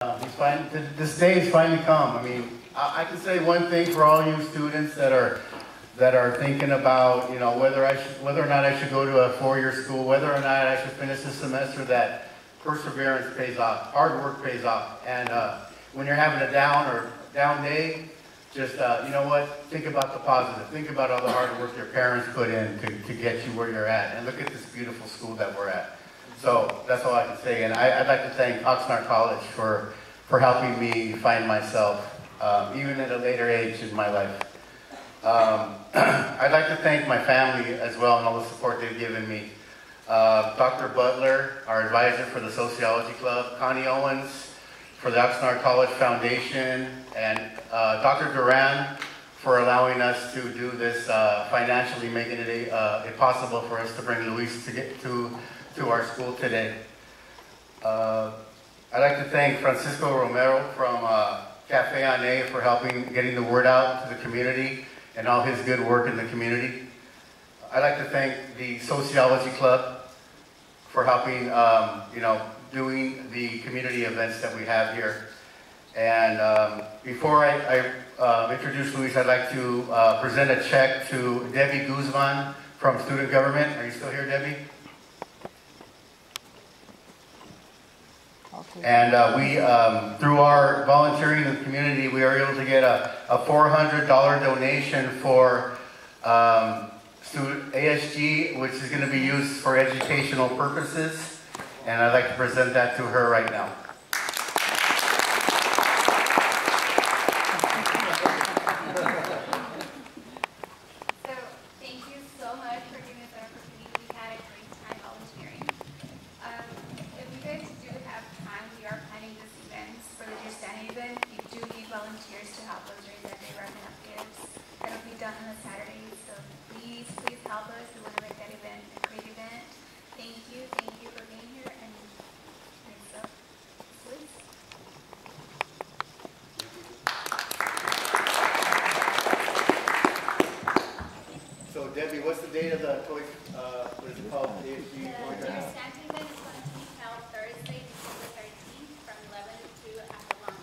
This day has finally come. I mean, I can say one thing for all you students that are thinking about, you know, whether or not I should go to a four-year school, whether or not I should finish this semester. That perseverance pays off, hard work pays off, and when you're having a down day, just you know what? Think about the positive. Think about all the hard work your parents put in to get you where you're at, and look at this beautiful school that we're at. So that's all I can say, and I'd like to thank Oxnard College for helping me find myself, even at a later age in my life. I'd like to thank my family as well and all the support they've given me. Dr. Butler, our advisor for the Sociology Club, Connie Owens for the Oxnard College Foundation, and Dr. Duran for allowing us to do this financially, making it possible for us to bring Luis to get to our school today. I'd like to thank Francisco Romero from Cafe Ane for helping getting the word out to the community and all his good work in the community. I'd like to thank the Sociology Club for helping, you know, doing the community events that we have here. And before I introduce Luis, I'd like to present a check to Debbie Guzman from Student Government. Are you still here, Debbie? And we, through our volunteering in the community, we were able to get a $400 donation for ASG, which is going to be used for educational purposes. And I'd like to present that to her right now. Volunteers to help us raise that day wrapping up gifts. That'll be done on a Saturday, so please help us. We want to make that event a great event. Thank you for being here, and next up, Luis. So Debbie, what's the date of the toy? What is it called? The understanding event is going to be held Thursday, December 13th, from 11 to after lunch.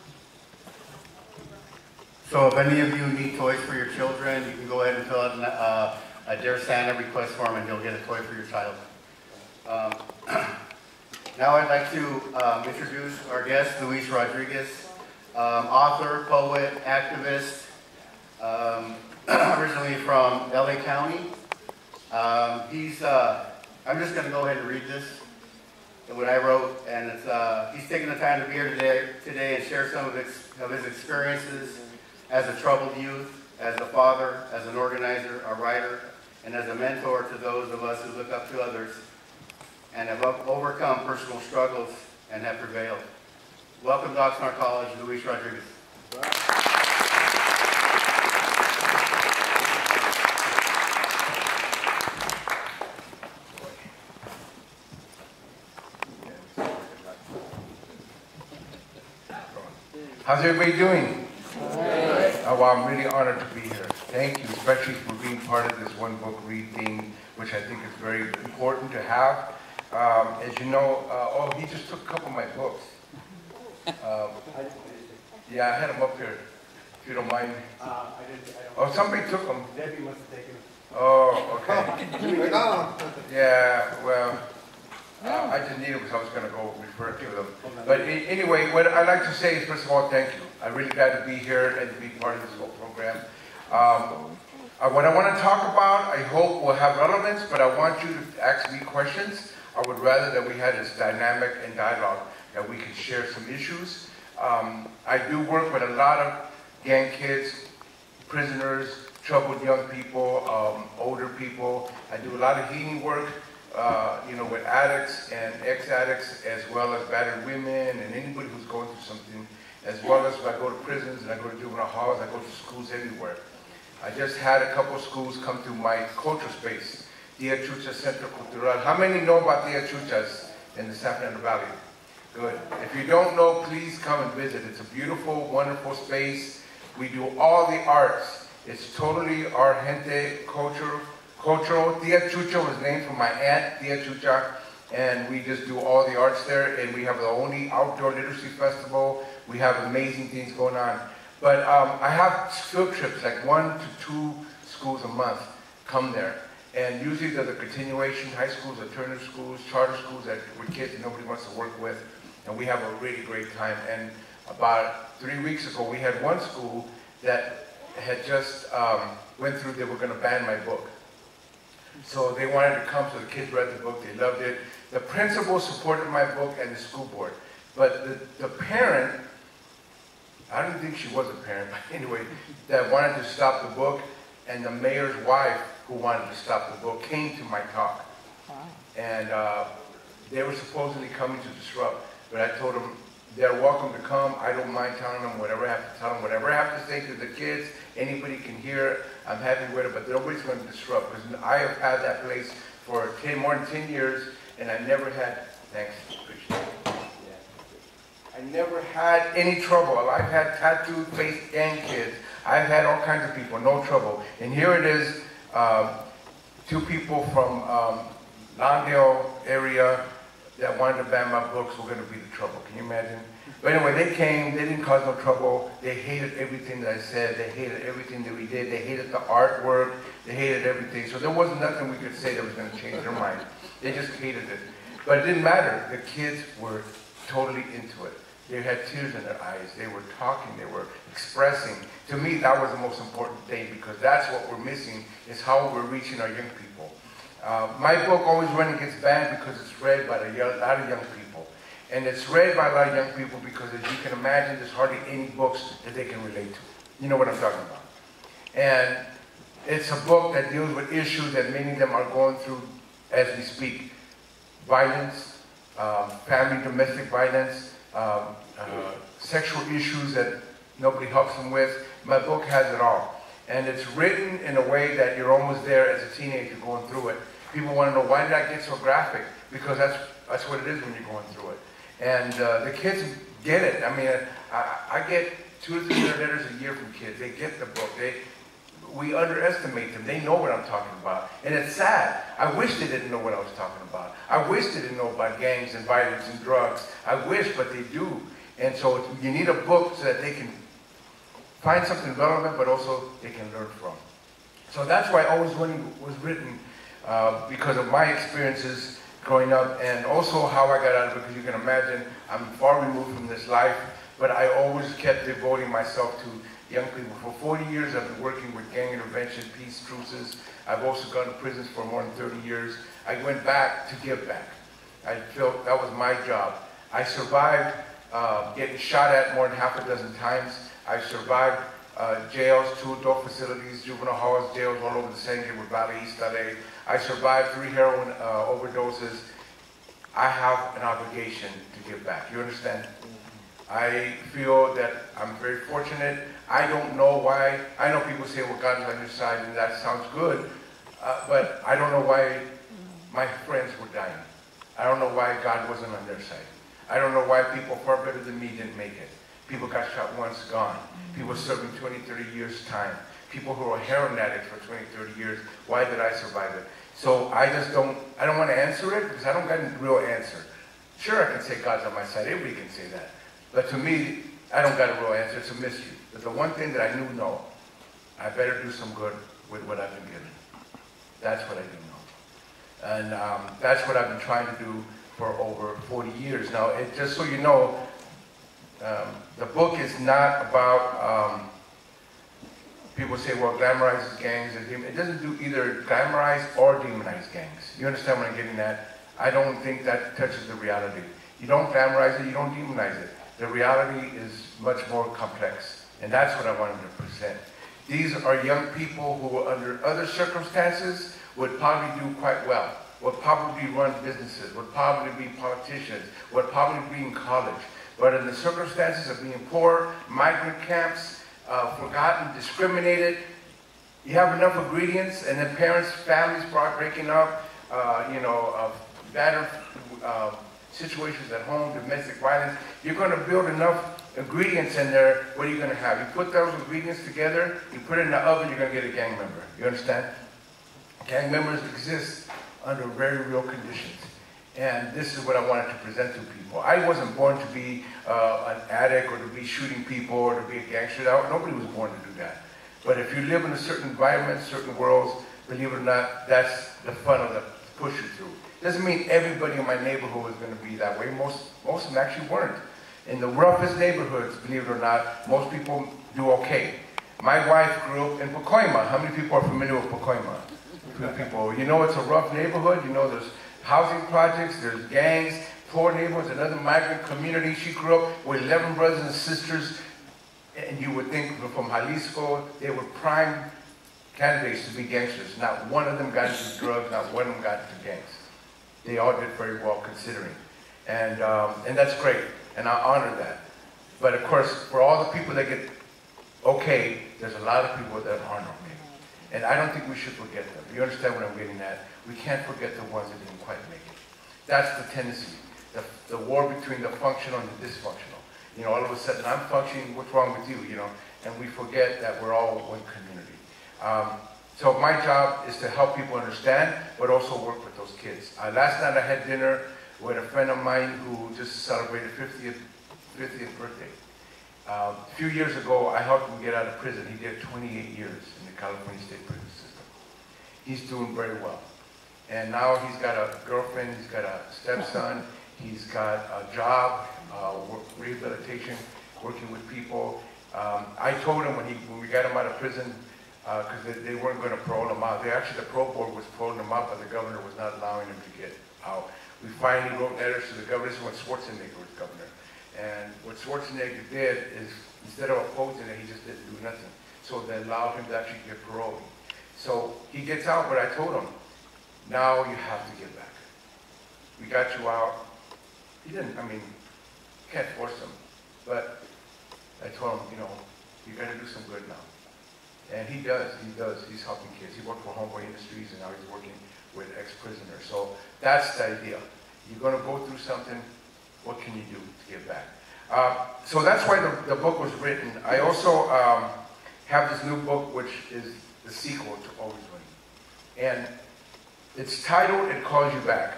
So if any of you need toys for your children, you can go ahead and fill out a Dear Santa request form and you'll get a toy for your child. Now I'd like to introduce our guest, Luis Rodriguez, author, poet, activist, originally from LA County. I'm just going to go ahead and read this, what I wrote, and it's, he's taking the time to be here today and share some of his experiences as a troubled youth, as a father, as an organizer, a writer, and as a mentor to those of us who look up to others and have overcome personal struggles and have prevailed. Welcome to Oxnard College, Luis Rodriguez. How's everybody doing? Oh, well, I'm really honored to be here. Thank you, especially for being part of this one book read thing, which I think is very important to have. As you know, oh, he just took a couple of my books. Yeah, I had them up here, if you don't mind. Oh, somebody took them. Debbie must have taken them. Oh, okay. Yeah, well, I just needed them, so I was going to go refer to them. But anyway, what I'd like to say is, first of all, thank you. I'm really glad to be here and to be part of this whole program. What I want to talk about, I hope will have relevance, but I want you to ask me questions. I would rather that we had this dynamic and dialogue, that we could share some issues. I do work with a lot of gang kids, prisoners, troubled young people, older people. I do a lot of healing work, you know, with addicts and ex-addicts, as well as battered women and anybody who's going through something, as well as I go to prisons and I go to juvenile halls, I go to schools everywhere. I just had a couple of schools come to my culture space, Dia Chucha Centro Cultural. How many know about Dia Chuchas in the San Fernando Valley? Good. If you don't know, please come and visit. It's a beautiful, wonderful space. We do all the arts. It's totally our gente cultural. Dia Chucha was named for my aunt, Dia Chucha, and we just do all the arts there, and we have the only outdoor literacy festival. We have amazing things going on. But I have field trips, like 1 to 2 schools a month come there. And usually they're the continuation high schools, alternative schools, charter schools that with kids that nobody wants to work with. And we have a really great time. And about 3 weeks ago, we had one school that had just went through, they were going to ban my book. So they wanted to come, so the kids read the book, they loved it. The principal supported my book and the school board. But the parent, I don't think she was a parent, but anyway, that wanted to stop the book, and the mayor's wife, who wanted to stop the book, came to my talk. And they were supposedly coming to disrupt, but I told them, they're welcome to come. I don't mind telling them whatever I have to tell them, whatever I have to say to the kids, anybody can hear it, I'm happy with it, but nobody's going to disrupt, because I have had that place for more than 10 years, and I never had, thanks, appreciate it. I never had any trouble. I've had tattooed face gang kids. I've had all kinds of people, no trouble. And here it is, 2 people from Lawndale area that wanted to ban my books were going to be the trouble. Can you imagine? But anyway, they came, they didn't cause no trouble. They hated everything that I said. They hated everything that we did. They hated the artwork. They hated everything. So there wasn't nothing we could say that was going to change their mind. They just hated it. But it didn't matter. The kids were totally into it. They had tears in their eyes. They were talking. They were expressing. To me, that was the most important thing, because that's what we're missing, is how we're reaching our young people. My book, Always Running, gets banned because it's read by a lot of young people. And it's read by a lot of young people because, as you can imagine, there's hardly any books that they can relate to. You know what I'm talking about. And it's a book that deals with issues that many of them are going through as we speak. Violence, family, domestic violence, sexual issues that nobody helps them with. My book has it all. And it's written in a way that you're almost there as a teenager going through it. People want to know, why did I get so graphic? Because that's what it is when you're going through it. And the kids get it. I mean, I get 200 to 300 letters a year from kids. They get the book. We underestimate them. They know what I'm talking about. And it's sad. I wish they didn't know what I was talking about. I wish they didn't know about gangs and violence and drugs. I wish, but they do. And so you need a book so that they can find something relevant, but also they can learn from. So that's why Always Winning was written, because of my experiences growing up, and also how I got out of it, because you can imagine I'm far removed from this life, but I always kept devoting myself to young people. For 40 years I've been working with gang intervention, peace truces. I've also gone to prisons for more than 30 years. I went back to give back. I felt that was my job. I survived getting shot at more than half a dozen times. I survived jails, 2 adult facilities, juvenile halls, jails all over the San Gabriel Valley, East LA. I survived 3 heroin overdoses. I have an obligation to give back. You understand? I feel that I'm very fortunate. I don't know why. I know people say, well, God is on your side, and that sounds good. But I don't know why my friends were dying. I don't know why God wasn't on their side. I don't know why people far better than me didn't make it. People got shot once, gone. People serving 20, 30 years time. People who are heroin addicts for 20, 30 years. Why did I survive it? So I don't want to answer it, because I don't got a real answer. Sure, I can say God's on my side. Everybody can say that. But to me, I don't got a real answer. It's a mystery. But the one thing that I knew, I better do some good with what I've been given. That's what I do know. And that's what I've been trying to do for over 40 years. Now, just so you know, the book is not about, people say, well, glamorizes gangs. It doesn't do either glamorize or demonize gangs. You understand what I'm getting at? I don't think that touches the reality. You don't glamorize it, you don't demonize it. The reality is much more complex. And that's what I wanted to present. These are young people who, under other circumstances, would probably do quite well, would probably run businesses, would probably be politicians, would probably be in college. But in the circumstances of being poor, migrant camps, forgotten, discriminated, you have enough ingredients, and then parents, families breaking up, bad situations at home, domestic violence. You're going to build enough ingredients in there. What are you going to have? You put those ingredients together, you put it in the oven, you're going to get a gang member. You understand? Gang members exist under very real conditions. And this is what I wanted to present to people. I wasn't born to be an addict or to be shooting people or to be a gangster. Nobody was born to do that. But if you live in a certain environment, certain worlds, believe it or not, that's the fun of the push you through. Doesn't mean everybody in my neighborhood was going to be that way. Most of them actually weren't. In the roughest neighborhoods, believe it or not, most people do okay. My wife grew up in Pacoima. How many people are familiar with Pacoima? People, you know it's a rough neighborhood. You know there's housing projects, there's gangs, poor neighborhoods, another migrant community. She grew up with 11 brothers and sisters, and you would think from Jalisco, they were prime candidates to be gangsters. Not one of them got into drugs, not one of them got into gangs. They all did very well considering. And that's great, and I honor that. But of course, for all the people that get okay, there's a lot of people that aren't okay. And I don't think we should forget them. You understand what I'm getting at? We can't forget the ones that didn't quite make it. That's the tendency, the war between the functional and the dysfunctional. You know, all of a sudden I'm functioning, what's wrong with you, you know? And we forget that we're all one community. So my job is to help people understand, but also work with those kids. Last night I had dinner with a friend of mine who just celebrated 50th birthday. A few years ago, I helped him get out of prison. He did 28 years in the California State Prison System. He's doing very well. And now he's got a girlfriend, he's got a stepson, he's got a job, rehabilitation, working with people. I told him when we got him out of prison, because they weren't going to parole him out. Actually, the parole board was paroling him out, but the governor was not allowing him to get out. We finally wrote letters to the governor. This is when Schwarzenegger was governor. And what Schwarzenegger did is, instead of opposing it, he just didn't do nothing. So they allowed him to actually get parole. So he gets out, but I told him, now you have to get back. We got you out. He didn't, I mean, can't force him. But I told him, you know, you got to do some good now. And he does. He's helping kids. He worked for Homeboy Industries, and now he's working with ex-prisoners. So that's the idea. You're going to go through something. What can you do to give back? So that's why the book was written. I also have this new book, which is the sequel to Always Winning. And it's titled It Calls You Back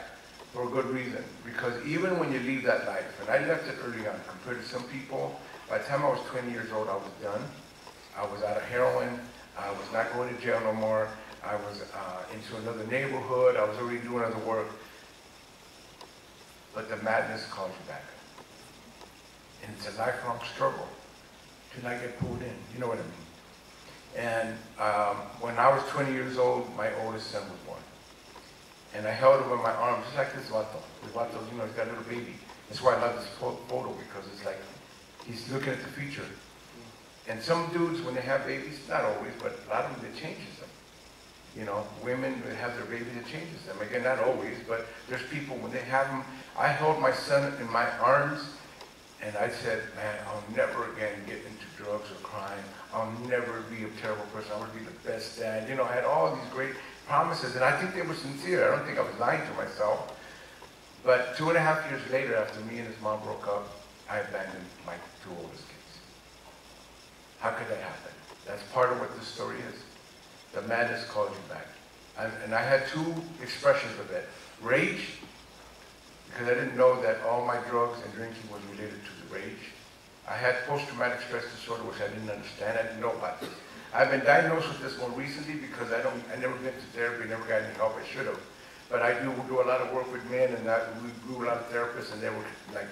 for a good reason. Because even when you leave that life, and I left it early on compared to some people, by the time I was 20 years old, I was done. I was out of heroin. I was not going to jail no more. I was into another neighborhood. I was already doing other work. But the madness calls you back. And it's a lifelong struggle to not get pulled in. You know what I mean? And when I was 20 years old, my oldest son was born. And I held him in my arms, just like this Vato. This Vato, you know, he's got a little baby. That's why I love this photo, because it's like he's looking at the future. And some dudes, when they have babies, not always, but a lot of them, it changes them. You know, women have their babies, it changes them. Again, not always, but there's people, when they have them, I held my son in my arms, and I said, man, I'll never again get into drugs or crime. I'll never be a terrible person. I want to be the best dad. You know, I had all these great promises, and I think they were sincere. I don't think I was lying to myself. But 2.5 years later, after me and his mom broke up, I abandoned my two oldest kids. How could that happen? That's part of what this story is. The madness calls you back. And I had two expressions of it. Rage, because I didn't know that all my drugs and drinking was related to the rage. I had post-traumatic stress disorder, which I didn't understand. I didn't know about this. I've been diagnosed with this more recently because I never been to therapy, never got any help. I should have. But I do a lot of work with men, and we grew a lot of therapists, and they were like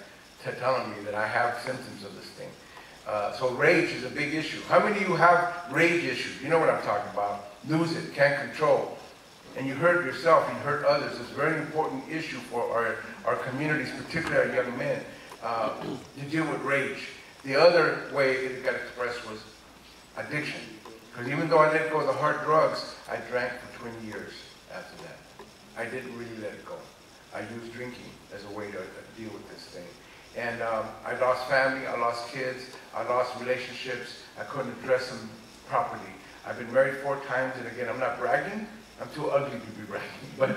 telling me that I have symptoms of this thing. So rage is a big issue. How many of you have rage issues? You know what I'm talking about. Lose it, can't control. And you hurt yourself, you hurt others. It's a very important issue for our communities, particularly our young men, to deal with rage. The other way it got expressed was addiction. Because even though I let go of the hard drugs, I drank for 20 years after that. I didn't really let it go. I used drinking as a way to deal with this thing. And I lost family, I lost kids, I lost relationships, I couldn't address them properly. I've been married 4 times, and again, I'm not bragging, I'm too ugly to be bragging, but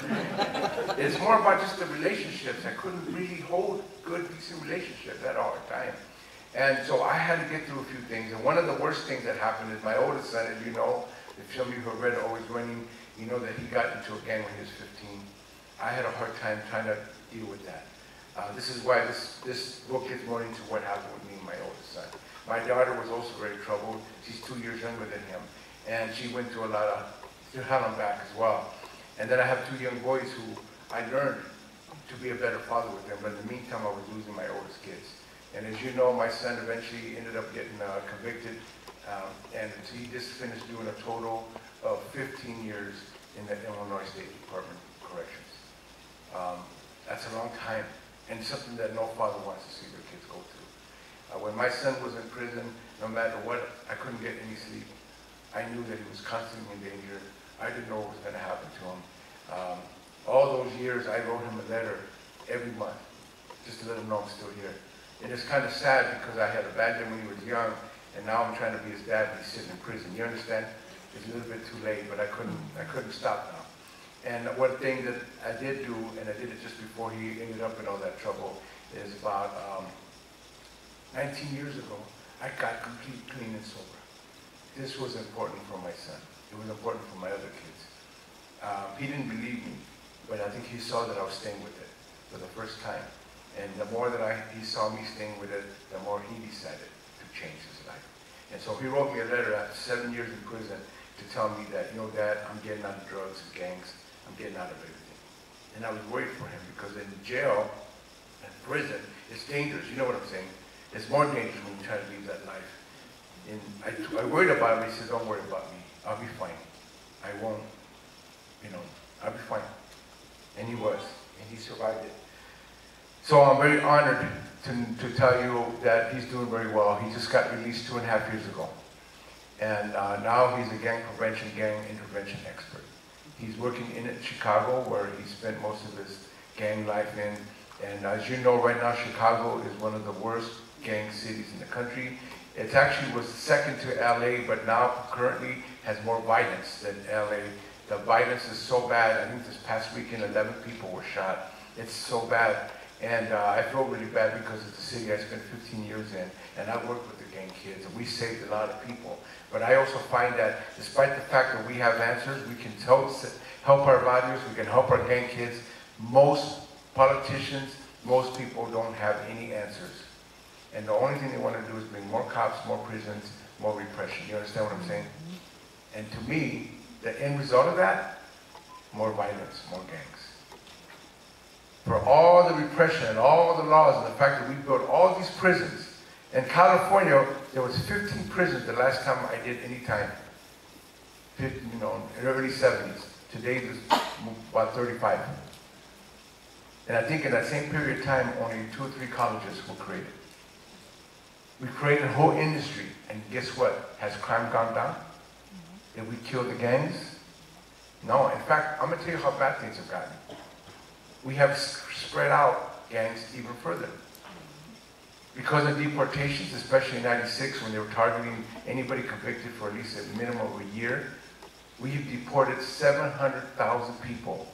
it's more about just the relationships. I couldn't really hold good, decent relationships at all the time. And so I had to get through a few things, and one of the worst things that happened is my oldest son, as you know, if some of you have read Always Winning, you know that he got into a gang when he was 15. I had a hard time trying to deal with that. This is why this book gets more into what happened with me and my oldest son. My daughter was also very troubled. She's 2 years younger than him. And she went through a lot of hell and back as well. And then I have 2 young boys who I learned to be a better father with them. But in the meantime, I was losing my oldest kids. And as you know, my son eventually ended up getting convicted. And he just finished doing a total of 15 years in the Illinois State Department of Corrections. That's a long time, and something that no father wants to see their kids go through. When my son was in prison, no matter what, I couldn't get any sleep. I knew that he was constantly in danger. I didn't know what was going to happen to him. All those years, I wrote him a letter every month, just to let him know I'm still here. And it's kind of sad because I had abandoned him when he was young, and now I'm trying to be his dad and he's sitting in prison. You understand? It's a little bit too late, but I couldn't stop now. And one thing that I did do, and I did it just before he ended up in all that trouble, is about 19 years ago, I got complete clean and sober. This was important for my son. It was important for my other kids. He didn't believe me, but I think he saw that I was staying with it for the first time. And the more that he saw me staying with it, the more he decided to change his life. And so he wrote me a letter after 7 years in prison to tell me that, you know, Dad, I'm getting out of drugs and gangs. I'm getting out of everything. And I was worried for him because in jail and prison, it's dangerous. You know what I'm saying? It's more dangerous when you try to leave that life. And I worried about him. He said, don't worry about me. I'll be fine. I won't, you know, I'll be fine. And he was. And he survived it. So I'm very honored to tell you that he's doing very well. He just got released 2.5 years ago. And now he's a gang prevention, gang intervention expert. He's working in Chicago, where he spent most of his gang life in. And as you know, right now, Chicago is one of the worst gang cities in the country. It actually was second to LA, but now currently has more violence than LA. The violence is so bad. I think this past weekend, 11 people were shot. It's so bad. And I feel really bad because it's a city I spent 15 years in, and I worked with the gang kids, and we saved a lot of people. But I also find that despite the fact that we have answers, we can help our values, we can help our gang kids. Most politicians, most people don't have any answers. And the only thing they want to do is bring more cops, more prisons, more repression. You understand what I'm saying? And to me, the end result of that, more violence, more gangs. For all the repression and all the laws and the fact that we built all these prisons. In California, there was 15 prisons the last time I did any time. 15, you know, in the early 70s. Today there's about 35. And I think in that same period of time, only 2 or 3 colleges were created. We created a whole industry, and guess what? Has crime gone down? Did we kill the gangs? No. In fact, I'm going to tell you how bad things have gotten. We have spread out gangs even further. Because of deportations, especially in '96, when they were targeting anybody convicted for at least a minimum of a year, we've deported 700,000 people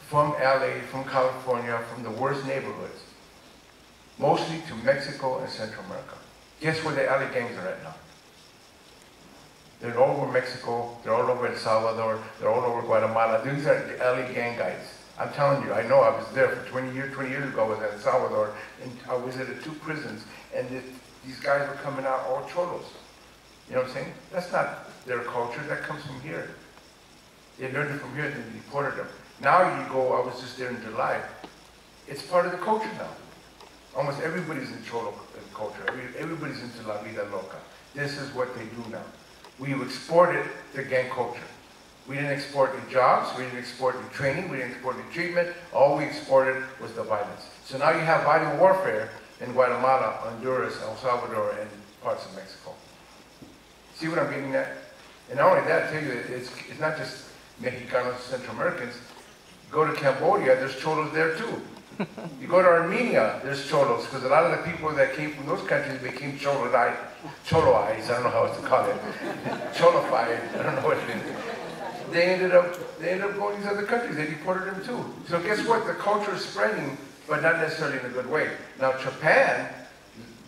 from LA, from California, from the worst neighborhoods, mostly to Mexico and Central America. Guess where the LA gangs are at now? They're all over Mexico, they're all over El Salvador, they're all over Guatemala. These are the LA gang guys. I'm telling you, I know I was there for 20 years ago. I was in El Salvador, and I visited 2 prisons, and these guys were coming out all cholos. You know what I'm saying? That's not their culture, that comes from here. They learned it from here, then they deported them. Now you go, I was just there in July, it's part of the culture now. Almost everybody's in cholo culture, everybody's into la vida loca. This is what they do now. We've exported the gang culture. We didn't export the jobs, we didn't export the training, we didn't export the treatment. All we exported was the violence. So now you have violent warfare in Guatemala, Honduras, El Salvador, and parts of Mexico. See what I'm getting at? And not only that, I tell you, it's not just Mexicanos, Central Americans. Go to Cambodia, there's cholos there too. You go to Armenia, there's cholos, because a lot of the people that came from those countries became choloized, I don't know how else to call it, cholofied, I don't know what it is. They ended up going to these other countries. They deported them too. So guess what? The culture is spreading, but not necessarily in a good way. Now Japan,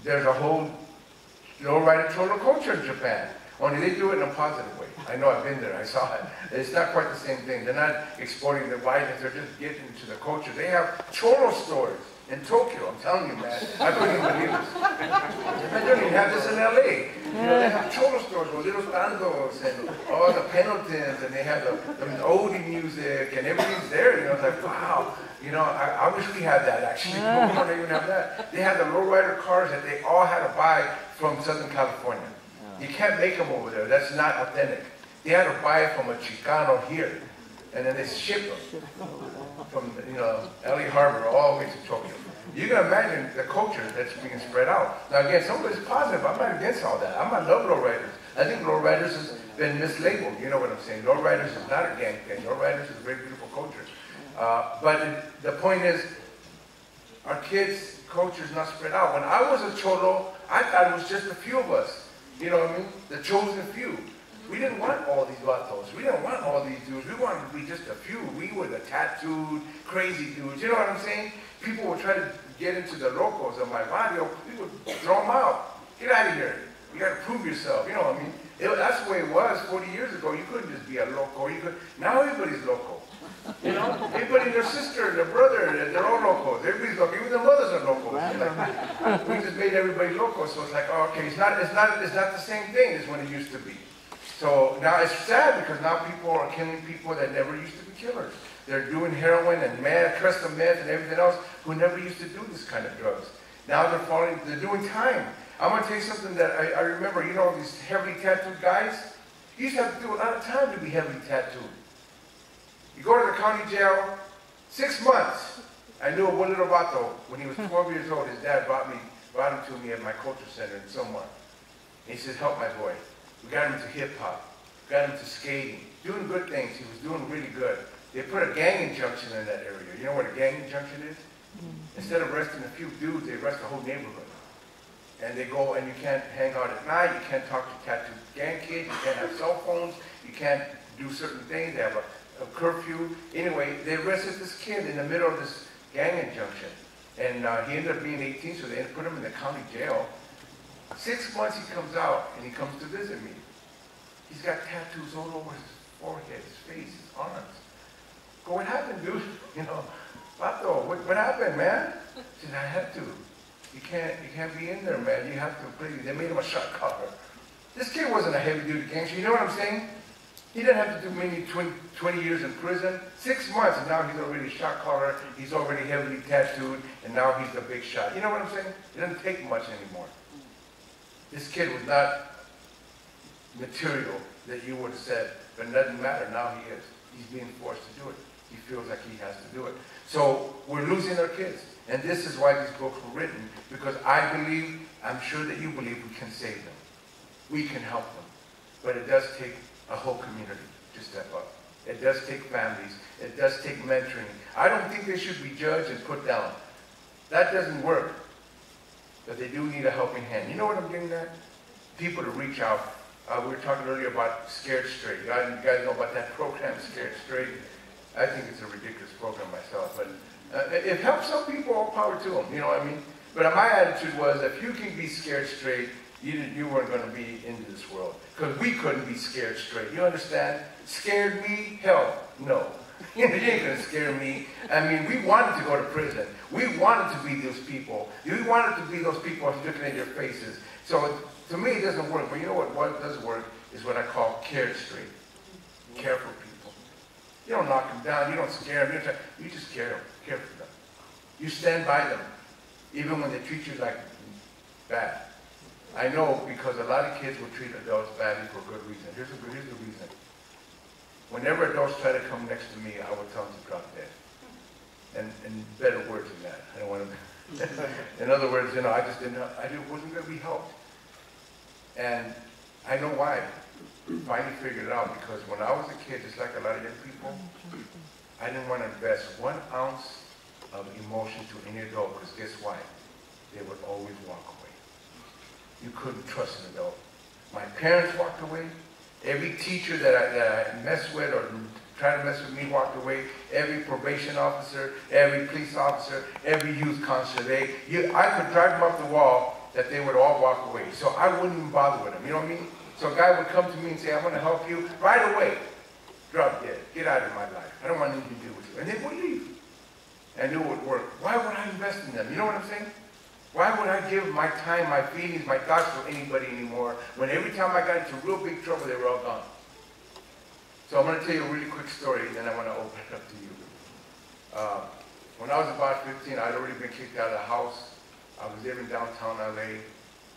there's a whole low-rider cholo culture in Japan. Only they do it in a positive way. I know, I've been there, I saw it. It's not quite the same thing. They're not exploiting the violence, they're just getting into the culture. They have choro stores in Tokyo, I'm telling you, man. I couldn't even believe this. I don't even have this in LA. You know, they have choro stores with little tandos and all the penalties, and they have the oldie music, and everything's there. You know, it's like, wow. You know, I wish we had that, actually. We don't even have that. They have the lowrider cars that they all had to buy from Southern California. You can't make them over there. That's not authentic. They had to buy it from a Chicano here, and then they ship them from, you know, LA Harbor all the way to Tokyo. You can imagine the culture that's being spread out. Now again, some of it's positive. I'm not against all that. I love lowriders. I think lowriders has been mislabeled. You know what I'm saying? Lowriders is not a gang thing. Lowriders is a very beautiful culture. But the point is, our kids' culture is not spread out. When I was a cholo, I thought it was just a few of us. You know what I mean? The chosen few. We didn't want all these vatos. We didn't want all these dudes. We wanted to be just a few. We were the tattooed, crazy dudes. You know what I'm saying? People would try to get into the locals of my barrio. We would throw them out. Get out of here. You got to prove yourself. You know what I mean? That's the way it was 40 years ago. You couldn't just be a local. Now everybody's local. You know? Everybody, their sister, their brother, they're all locals. Everybody's local. Even their mothers are locals. Like, we just made everybody local. So it's like, oh, okay, it's not the same thing as when it used to be. So now it's sad because now people are killing people that never used to be killers. They're doing heroin and crystal meth and everything else who never used to do this kind of drugs. Now they're doing time. I'm going to tell you something that I remember, you know, these heavily tattooed guys, you used to have to do a lot of time to be heavily tattooed. You go to the county jail, 6 months. I knew one little vato, when he was 12 years old, his dad brought him to me at my culture center in Somewhat. And he said, help my boy. We got him into hip-hop, got him into skating, doing good things. He was doing really good. They put a gang injunction in that area. You know what a gang injunction is? Instead of arresting a few dudes, they arrest the whole neighborhood. And they go, and you can't hang out at night, you can't talk to tattooed gang kids, you can't have cell phones, you can't do certain things, they have a curfew. Anyway, they arrested this kid in the middle of this gang injunction. And he ended up being 18, so they put him in the county jail. 6 months he comes out, and he comes to visit me. He's got tattoos all over his forehead, his face, his arms. Go, what happened, dude? You know, Vato, what happened, man? He said, I had to. You can't be in there, man. You have to please. They made him a shot caller. This kid wasn't a heavy-duty gangster. You know what I'm saying? He didn't have to do maybe 20 years in prison. 6 months, and now he's already a shot caller. He's already heavily tattooed, and now he's the big shot. You know what I'm saying? It doesn't take much anymore. This kid was not material that you would have said, but it doesn't matter. Now he is. He's being forced to do it. He feels like he has to do it. So we're losing our kids. And this is why these books were written, because I believe, I'm sure that you believe, we can save them. We can help them. But it does take a whole community to step up. It does take families. It does take mentoring. I don't think they should be judged and put down. That doesn't work. But they do need a helping hand. You know what I'm getting at? People to reach out. We were talking earlier about Scared Straight. You guys know about that program, Scared Straight? I think it's a ridiculous program myself, but it helps some people, all power to them, you know what I mean? But my attitude was, if you can be scared straight, you weren't going to be in this world. Because we couldn't be scared straight. You understand? Scared me? Hell, no. You ain't going to scare me. I mean, we wanted to go to prison. We wanted to be those people. We wanted to be those people looking at your faces. So to me, it doesn't work. But you know what does work is what I call cared straight. Care for people. You don't knock them down. You don't scare them. You just care for them. You stand by them, even when they treat you like bad. I know because a lot of kids will treat adults badly for good reason. Here's the reason. Whenever adults try to come next to me, I will tell them to drop dead. And better words than that. I don't want to. In other words, you know, I wasn't going to be helped. And I know why. Finally figured it out, because when I was a kid, just like a lot of young people, I didn't want to invest 1 ounce of emotion to any adult, because guess why? They would always walk away. You couldn't trust an adult. My parents walked away. Every teacher that I messed with or tried to mess with me walked away. Every probation officer, every police officer, every youth counselor, I could drive them up the wall that they would all walk away. So I wouldn't even bother with them. You know what I mean? So a guy would come to me and say, I want to help you right away. Drop dead. Get out of my life. I don't want anything to do with you. And they would leave. And I knew it would work. Why would I invest in them? You know what I'm saying? Why would I give my time, my feelings, my thoughts to anybody anymore when every time I got into real big trouble, they were all gone? So I'm going to tell you a really quick story, and then I want to open it up to you. When I was about 15, I'd already been kicked out of the house. I was living downtown LA.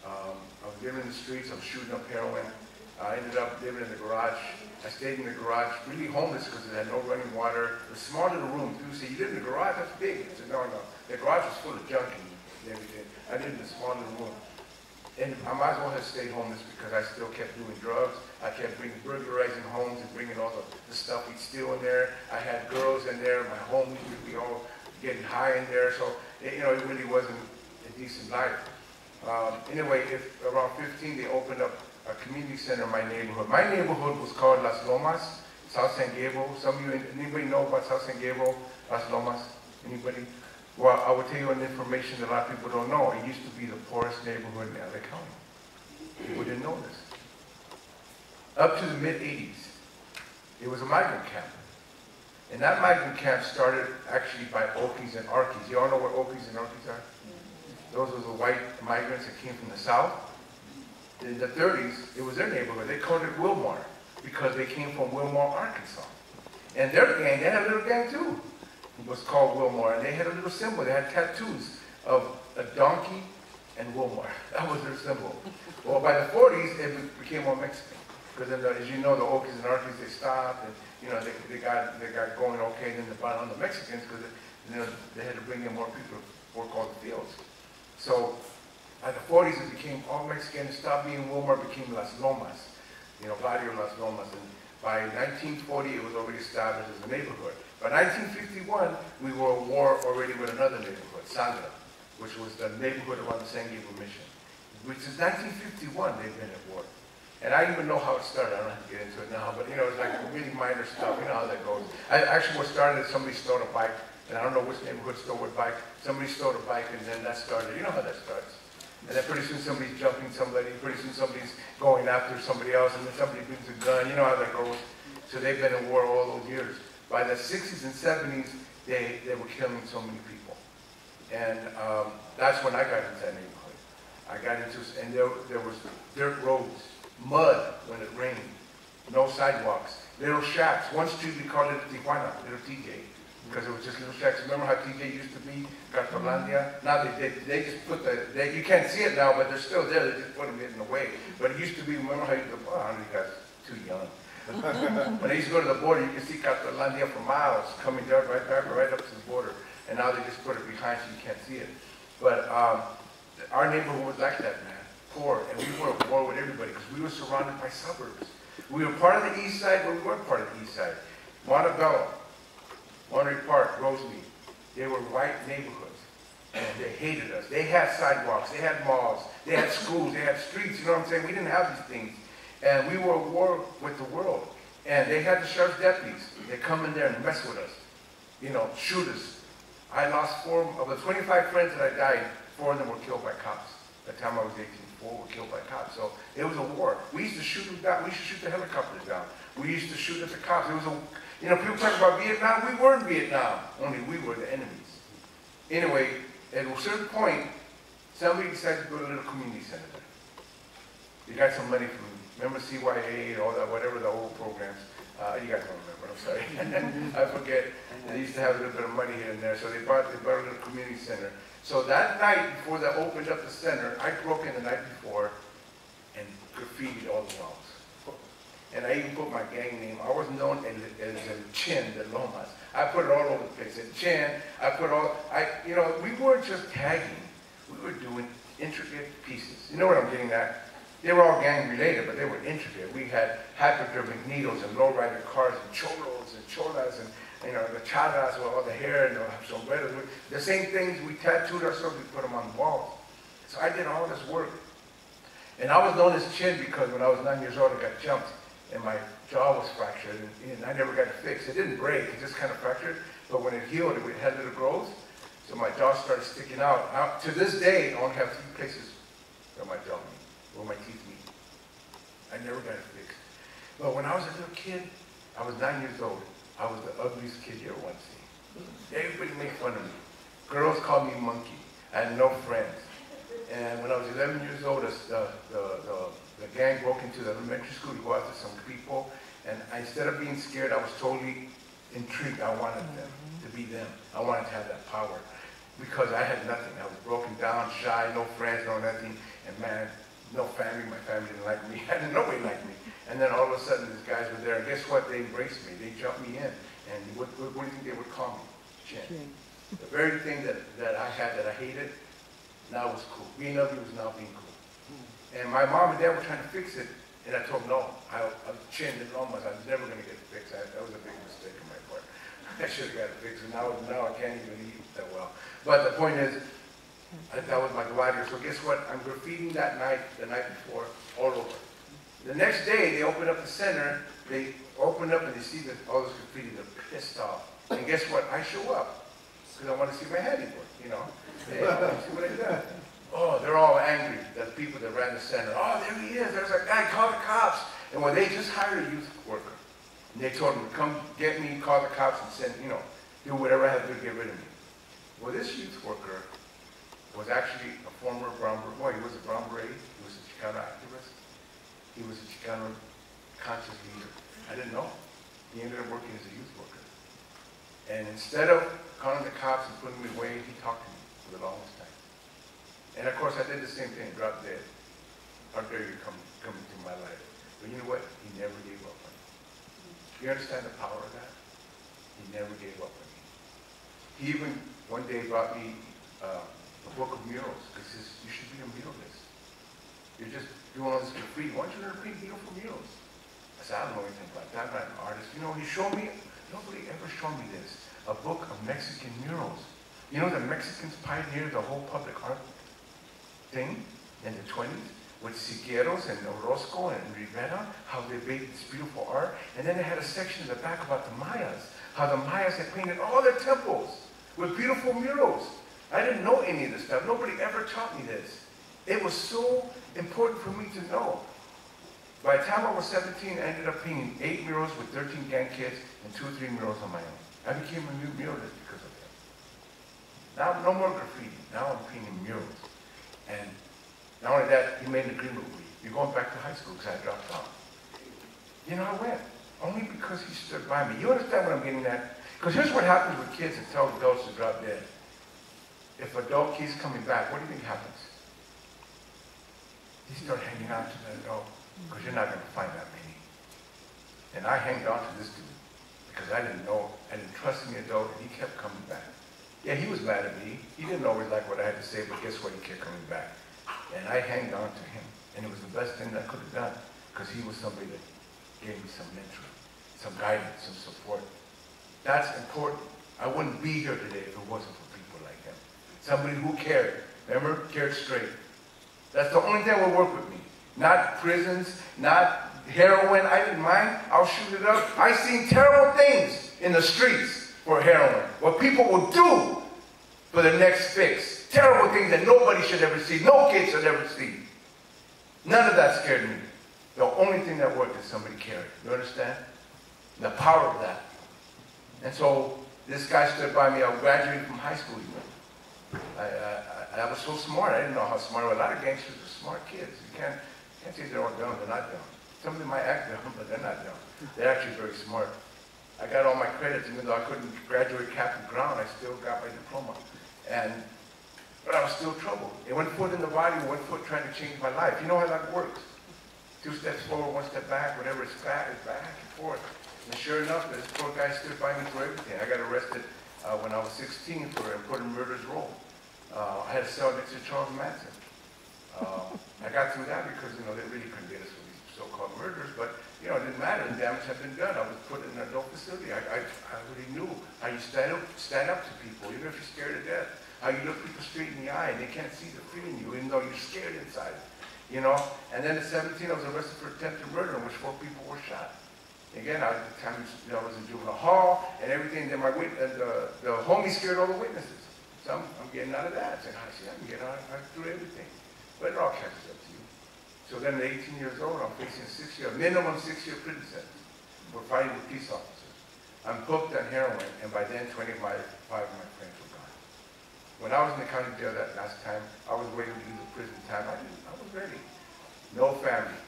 I was living in the streets. I was shooting up heroin. I ended up living in the garage. I stayed in the garage, really homeless because it had no running water. It was a small little room. People say, you live in the garage? That's big. I said, no, no. The garage was full of junk and everything. I lived in a small little room. And I might as well have stayed homeless because I still kept doing drugs. I kept burglarizing homes and bringing all the stuff we'd steal in there. I had girls in there. My homies would be all getting high in there. So, it really wasn't a decent life. Anyway, around 15, they opened up a community center in my neighborhood. My neighborhood was called Las Lomas, South San Gabriel. Some of you, anybody know about South San Gabriel, Las Lomas? Anybody? Well, I will tell you an information that a lot of people don't know. It used to be the poorest neighborhood in LA County. People didn't know this. Up to the mid-'80s, it was a migrant camp. And that migrant camp started actually by Okies and Arkies. You all know what Okies and Arkies are? Those were the white migrants that came from the South. In the 30s, it was their neighborhood. They called it Wilmore because they came from Wilmore, Arkansas. And their gang, they had a little gang too. It was called Wilmore, and they had a little symbol. They had tattoos of a donkey and Wilmore. That was their symbol. Well, by the 40s, it became more Mexican. Because then, as you know, the Okies and Arkies, they stopped, and they got going okay. Then they brought on the Mexicans because they had to bring in more people to work all the fields. So by the 40s, it became all Mexican. It stopped being Wilmore, became Las Lomas, Barrio Las Lomas. And by 1940, it was already established as a neighborhood. By 1951, we were at war already with another neighborhood, Sangra, which was the neighborhood around the San Gabriel Mission. Which since 1951, they've been at war. And I even know how it started. I don't have to get into it now, but it's like really minor stuff. You know how that goes. What started is somebody stole a bike, and I don't know which neighborhood stole what bike. Somebody stole a bike, and then that started. You know how that starts. And then pretty soon somebody's jumping somebody. Pretty soon somebody's going after somebody else, and then somebody brings a gun. You know how that goes. So they've been in war all those years. By the 60s and 70s, they were killing so many people. And that's when I got into that neighborhood. I got into, and there was dirt roads, mud when it rained, no sidewalks, little shacks. One street we called it Tijuana, little TJ, because it was just little shacks. Remember how TJ used to be, Cartolandia? Now they just put you can't see it now, but they're still there. They just put them in the way. But it used to be, remember how you guys too young. When they used to go to the border, you could see Cartolandia for miles coming down right up to the border. And now they just put it behind so you can't see it. But our neighborhood was like that, man. Poor, and we were at war with everybody because we were surrounded by suburbs. We were part of the east side, but we weren't part of the east side. Montebello, Monterey Park, Rosemead, they were white neighborhoods, and they hated us. They had sidewalks, they had malls, they had schools, they had streets, you know what I'm saying? We didn't have these things. And we were at war with the world. And they had the sheriff's deputies. They come in there and mess with us, shoot us. I lost 4 of the 25 friends that I died, 4 of them were killed by cops. By the time I was 18, 4 were killed by cops. So it was a war. We used to shoot them down. We used to shoot the helicopters down. We used to shoot at the cops. It was people talk about Vietnam. We weren't Vietnam. Only we were the enemies. Anyway, at a certain point, somebody decided to build a little community center there. They got some money from, remember CYA and all that, whatever the old programs. You guys don't remember, I'm sorry. I forget. They used to have a little bit of money here and there, so they bought a little community center. So that night, before they opened up the center, I broke in the night before and graffitied all the walls. And I even put my gang name. I was known as Chin de Lomas. I put it all over the place. And Chin, we weren't just tagging. We were doing intricate pieces. You know what I'm getting at? They were all gang related, but they were intricate. We had hypodermic needles and lowrider cars and cholos and cholas and the charas with all the hair and the sombreros. The same things, we tattooed ourselves, we put them on the walls. So I did all this work. And I was known as Chin because when I was 9 years old, I got jumped and my jaw was fractured and I never got it fixed. It didn't break, it just kind of fractured. But when it healed, it had little growths. So my jaw started sticking out. Now, to this day, I only have 3 places where my jaw meets, where my teeth meet. I I never got it fixed. But when I was a little kid, I was 9 years old. I was the ugliest kid you ever want to see. Everybody made fun of me. Girls called me monkey. I had no friends. And when I was 11 years old, the gang broke into the elementary school to go after some people. And instead of being scared, I was totally intrigued. I wanted them to be them. I wanted to have that power. Because I had nothing. I was broken down, shy, no friends, no nothing. And man, no family. My family didn't like me. I didn't know nobody liked me. And then all of a sudden, these guys were there. And guess what? They embraced me. They jumped me in. And what do you think they would call me? Chin. The very thing that I had that I hated, now was cool. Being ugly was now being cool. And my mom and dad were trying to fix it. And I told them, no, I was Chin and almost, I was never going to get it fixed. That was a big mistake on my part. I should have got it fixed. And now I can't even eat that well. But the point is, that was my glider. So guess what? I'm graffitiing that night, the night before, all over. The next day, they open up the center. They open up and they see all this graffiti. They're pissed off. And guess what? I show up. Because I want to see my handiwork, you know. They want to see what I done. Oh, they're all angry, the people that ran the center. Oh, there he is. There's a guy, call the cops. And well, they just hired a youth worker. And they told him, come get me, call the cops, and send, you know, do whatever I have to do to get rid of me. Well, this youth worker was actually a former Brown Beret. Well, he was a Brown Beret. He was a Chicano activist. He was a Chicano conscious leader. I didn't know. He ended up working as a youth worker. And instead of calling the cops and putting me away, he talked to me for the longest time. And of course, I did the same thing, dropped dead. How dare you come into my life? But you know what? He never gave up on me. You understand the power of that? He never gave up on me. He even one day brought me a book of murals, because he says, you should be a muralist. You're just doing all this graffiti. Why don't you learn to paint beautiful murals? I said, I don't know anything about that. I'm not an artist. You know, he showed me, nobody ever showed me this, a book of Mexican murals. You know, the Mexicans pioneered the whole public art thing in the 20s with Siqueiros and Orozco and Rivera, how they made this beautiful art. And then they had a section in the back about the Mayas, how the Mayas had painted all their temples with beautiful murals. I didn't know any of this stuff. Nobody ever taught me this. It was so important for me to know. By the time I was 17, I ended up painting 8 murals with 13 gang kids and 2 or 3 murals on my own. I became a new muralist because of that. Now, no more graffiti. Now I'm painting murals. And not only that, he made an agreement with me. You're going back to high school because I dropped out. You know, I went. Only because he stood by me. You understand what I'm getting at? Because here's what happens with kids that tell adults to drop dead. If adult keeps coming back, what do you think happens? You start hanging on to that adult because you're not going to find that many. And I hanged on to this dude because I didn't know, I didn't trust in the adult, and he kept coming back. Yeah, he was mad at me. He didn't always like what I had to say, but guess what? He kept coming back. And I hanged on to him. And it was the best thing I could have done because he was somebody that gave me some mentoring, some guidance, some support. That's important. I wouldn't be here today if it wasn't for people like him. Somebody who cared. Remember? Cared straight. That's the only thing that would work with me. Not prisons, not heroin. I didn't mind. I'll shoot it up. I've seen terrible things in the streets for heroin. What people will do for the next fix. Terrible things that nobody should ever see. No kid should ever see. None of that scared me. The only thing that worked is somebody cared. You understand? The power of that. And so this guy stood by me. I graduated from high school even. I was so smart. I didn't know how smart I was. A lot of gangsters are smart kids. You can't say they're all dumb. They're not dumb. Some of them might act dumb, but they're not dumb. They're actually very smart. I got all my credits. Even though I couldn't graduate cap and ground, I still got my diploma. But I was still troubled. It went foot in the body, one foot trying to change my life. You know how that works. 2 steps forward, 1 step back, whatever it's back and forth. And sure enough, this poor guy stood by me through everything. I got arrested when I was 16 for important murder's role. I had a cell next to Charles Manson. I got through that because, you know, they really couldn't get us for these so-called murders, but, you know, it didn't matter. The damage had been done. I was put in an adult facility. I really knew how you stand up to people, even if you're scared to death. How you look people straight in the eye and they can't see the fear in you, even though you're scared inside. You know? And then at 17, I was arrested for attempted murder in which 4 people were shot. Again, at the time, you know, I was in juvenile hall and everything. Then the homie scared all the witnesses. So I'm getting out of that. Saying, I can get out through everything. But it all catches up to you. So then at 18 years old, I'm facing a minimum 6-year prison sentence. We're fighting with peace officers. I'm hooked on heroin, and by then 25 of my friends were gone. When I was in the county jail that last time, I was waiting to do the prison time. I was ready. No family,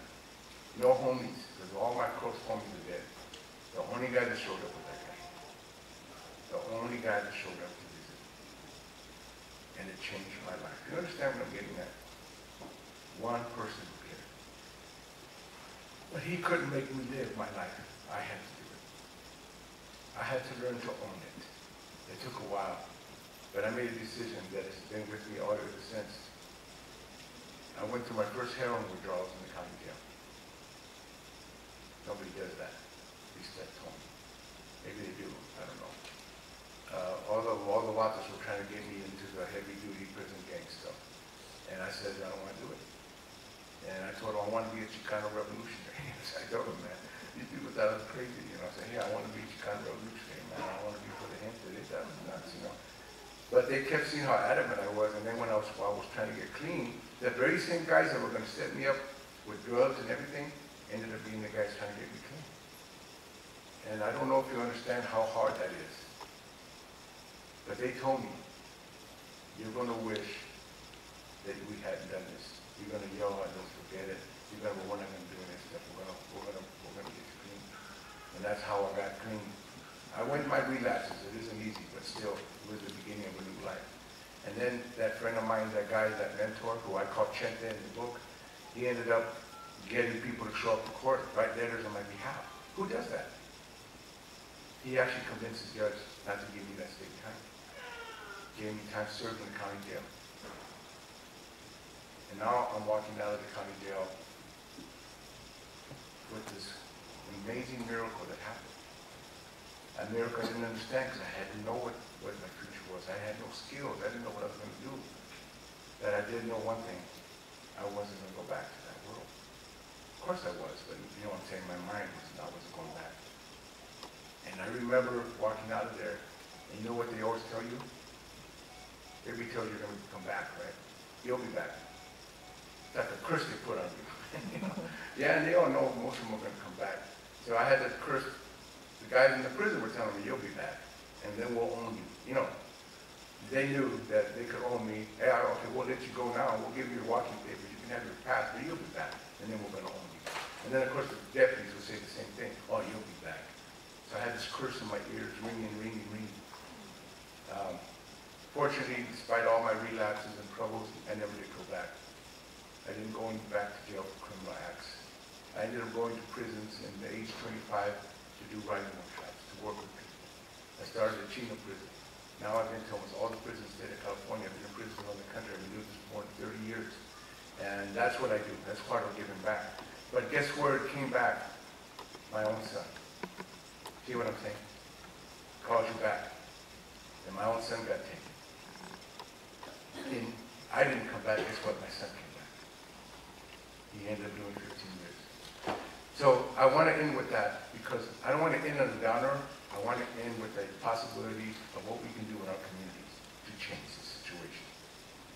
no homies, because all my close homies are dead. The only guy that showed up was that guy. The only guy that showed up to visit. And it changed my life. You understand what I'm getting at? One person who cared. But he couldn't make me live my life. I had to do it. I had to learn to own it. It took a while. But I made a decision that has been with me all ever since. I went through my first heroin withdrawals in the county jail. Nobody does that. At least that's home. Maybe they do. I don't know. All the waters were trying to get me into the heavy-duty prison gang stuff. And I said, I don't want to do it. And I told him, I want to be a Chicano revolutionary. I told him, man, these people thought I was crazy. You know, I said, hey, I want to be a Chicano revolutionary, man. I want to be for the gente. They thought I was nuts, you know. But they kept seeing how adamant I was. And then when I was trying to get clean, the very same guys that were going to set me up with drugs and everything ended up being the guys trying to get me clean. And I don't know if you understand how hard that is. But they told me, you're going to wish that we hadn't done this. You're going to yell at us, forget it. You're going to, we're not going to do any stuff. We're going to get you clean. And that's how I got clean. I went my relapses. It isn't easy, but still, it was the beginning of a new life. And then that friend of mine, that guy, that mentor, who I call Chente in the book, he ended up getting people to show up to court, write letters on my behalf. Who does that? He actually convinced the judge not to give me that state time. Gave me time served in the county jail. And now I'm walking out of the county jail with this amazing miracle that happened. A miracle I didn't understand because I didn't know what my future was. I had no skills. I didn't know what I was going to do. But I did know one thing. I wasn't going to go back to that world. Of course I was, but you know what I'm saying? My mind was I wasn't going back. And I remember walking out of there, and you know what they always tell you? Everybody tells you you're going to come back, right? You'll be back. It's like a curse they put on you. You know? Yeah, and they all know most of them are going to come back. So I had this curse. The guys in the prison were telling me, you'll be back, and then we'll own you. You know, they knew that they could own me. Hey, okay, we'll let you go now. We'll give you your walking papers. You can have your pass, but you'll be back, and then we're going to own you. And then, of course, the deputies would say the same thing. Oh, you'll be back. So I had this curse in my ears, ringing, ringing, ringing. Fortunately, despite all my relapses and troubles, I never did go back. I didn't go back to jail for criminal acts. I ended up going to prisons in the age 25 to do writing workshops, to work with people. I started at Chino prison. Now I've been to almost all the prisons in the state of California. I've been in prisons around the country. I've been doing this for more than 30 years. And that's what I do. That's part of giving back. But guess where it came back? My own son. See what I'm saying? Calls you back. And my own son got taken. And I didn't come back. Guess what? My son came back. He ended up doing 15 years. So I want to end with that because I don't want to end on a downer. I want to end with a possibility of what we can do in our communities to change the situation,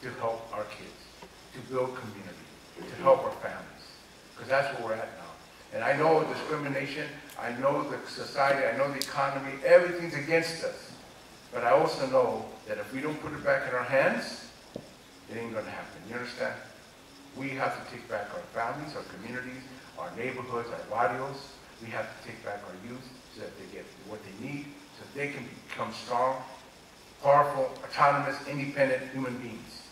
to help our kids, to build community, to help our families. Because that's where we're at now. And I know discrimination, I know the society, I know the economy, everything's against us. But I also know that if we don't put it back in our hands, it ain't going to happen. You understand? We have to take back our families, our communities, our neighborhoods, our barrios. We have to take back our youth so that they get what they need, so that they can become strong, powerful, autonomous, independent human beings.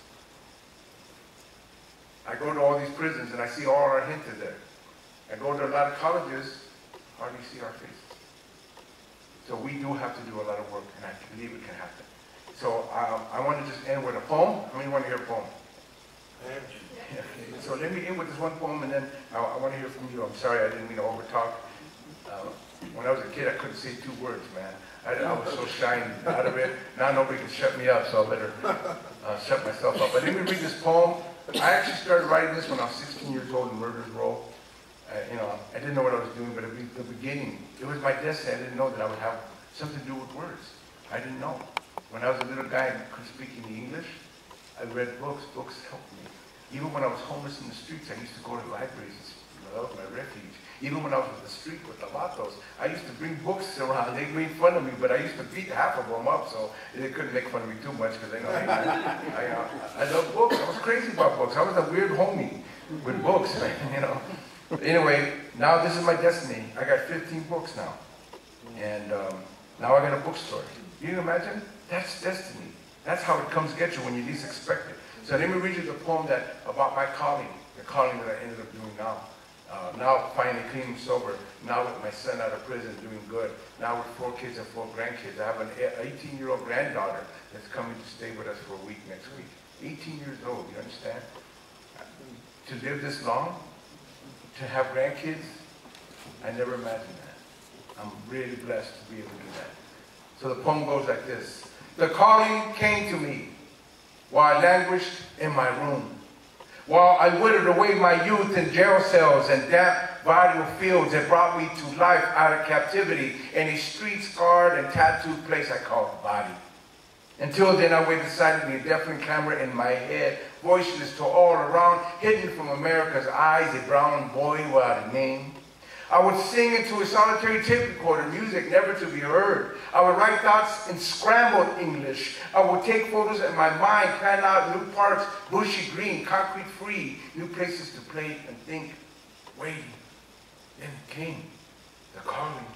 I go to all these prisons and I see all our gente there. I go to a lot of colleges, hardly see our faces. So we do have to do a lot of work, and I believe it can happen. So I want to just end with a poem. How many want to hear a poem? So let me end with this one poem, and then I want to hear from you. I'm sorry I didn't mean to overtalk. When I was a kid, I couldn't say 2 words, man. I was so shy and out of it. Now nobody can shut me up, so I better shut myself up. But let me read this poem. I actually started writing this when I was 16 years old in Murder's Row. You know, I didn't know what I was doing, but at the beginning, it was my destiny. I didn't know that I would have something to do with words. I didn't know. When I was a little guy and couldn't speak any English, I read books. Books helped me. Even when I was homeless in the streets, I used to go to libraries. That was my refuge. Even when I was in the street with the latos, I used to bring books around. They made fun of me, but I used to beat half of them up, so they couldn't make fun of me too much because they know I love books. I was crazy about books. I was a weird homie with books, you know. Anyway, now this is my destiny. I got 15 books now, and now I got a bookstore. You can imagine? That's destiny. That's how it comes get you when you least expect it. So let me read you the poem about my calling, the calling that I ended up doing now. Now finally clean and sober, now with my son out of prison doing good, now with 4 kids and 4 grandkids. I have an 18-year-old granddaughter that's coming to stay with us for a week next week. 18 years old, you understand? To live this long, to have grandkids, I never imagined that. I'm really blessed to be able to do that. So the poem goes like this. The calling came to me while I languished in my room, while I withered away my youth in jail cells and damp burial fields. It brought me to life out of captivity in a street-scarred and tattooed place I called the body. Until then, I waited silently, a deafening clamor in my head, voiceless to all around, hidden from America's eyes, a brown boy without a name. I would sing into a solitary tape recorder, music never to be heard. I would write thoughts in scrambled English. I would take photos in my mind, plan out new parks, bushy green, concrete free, new places to play and think, waiting. Then it came, the calling.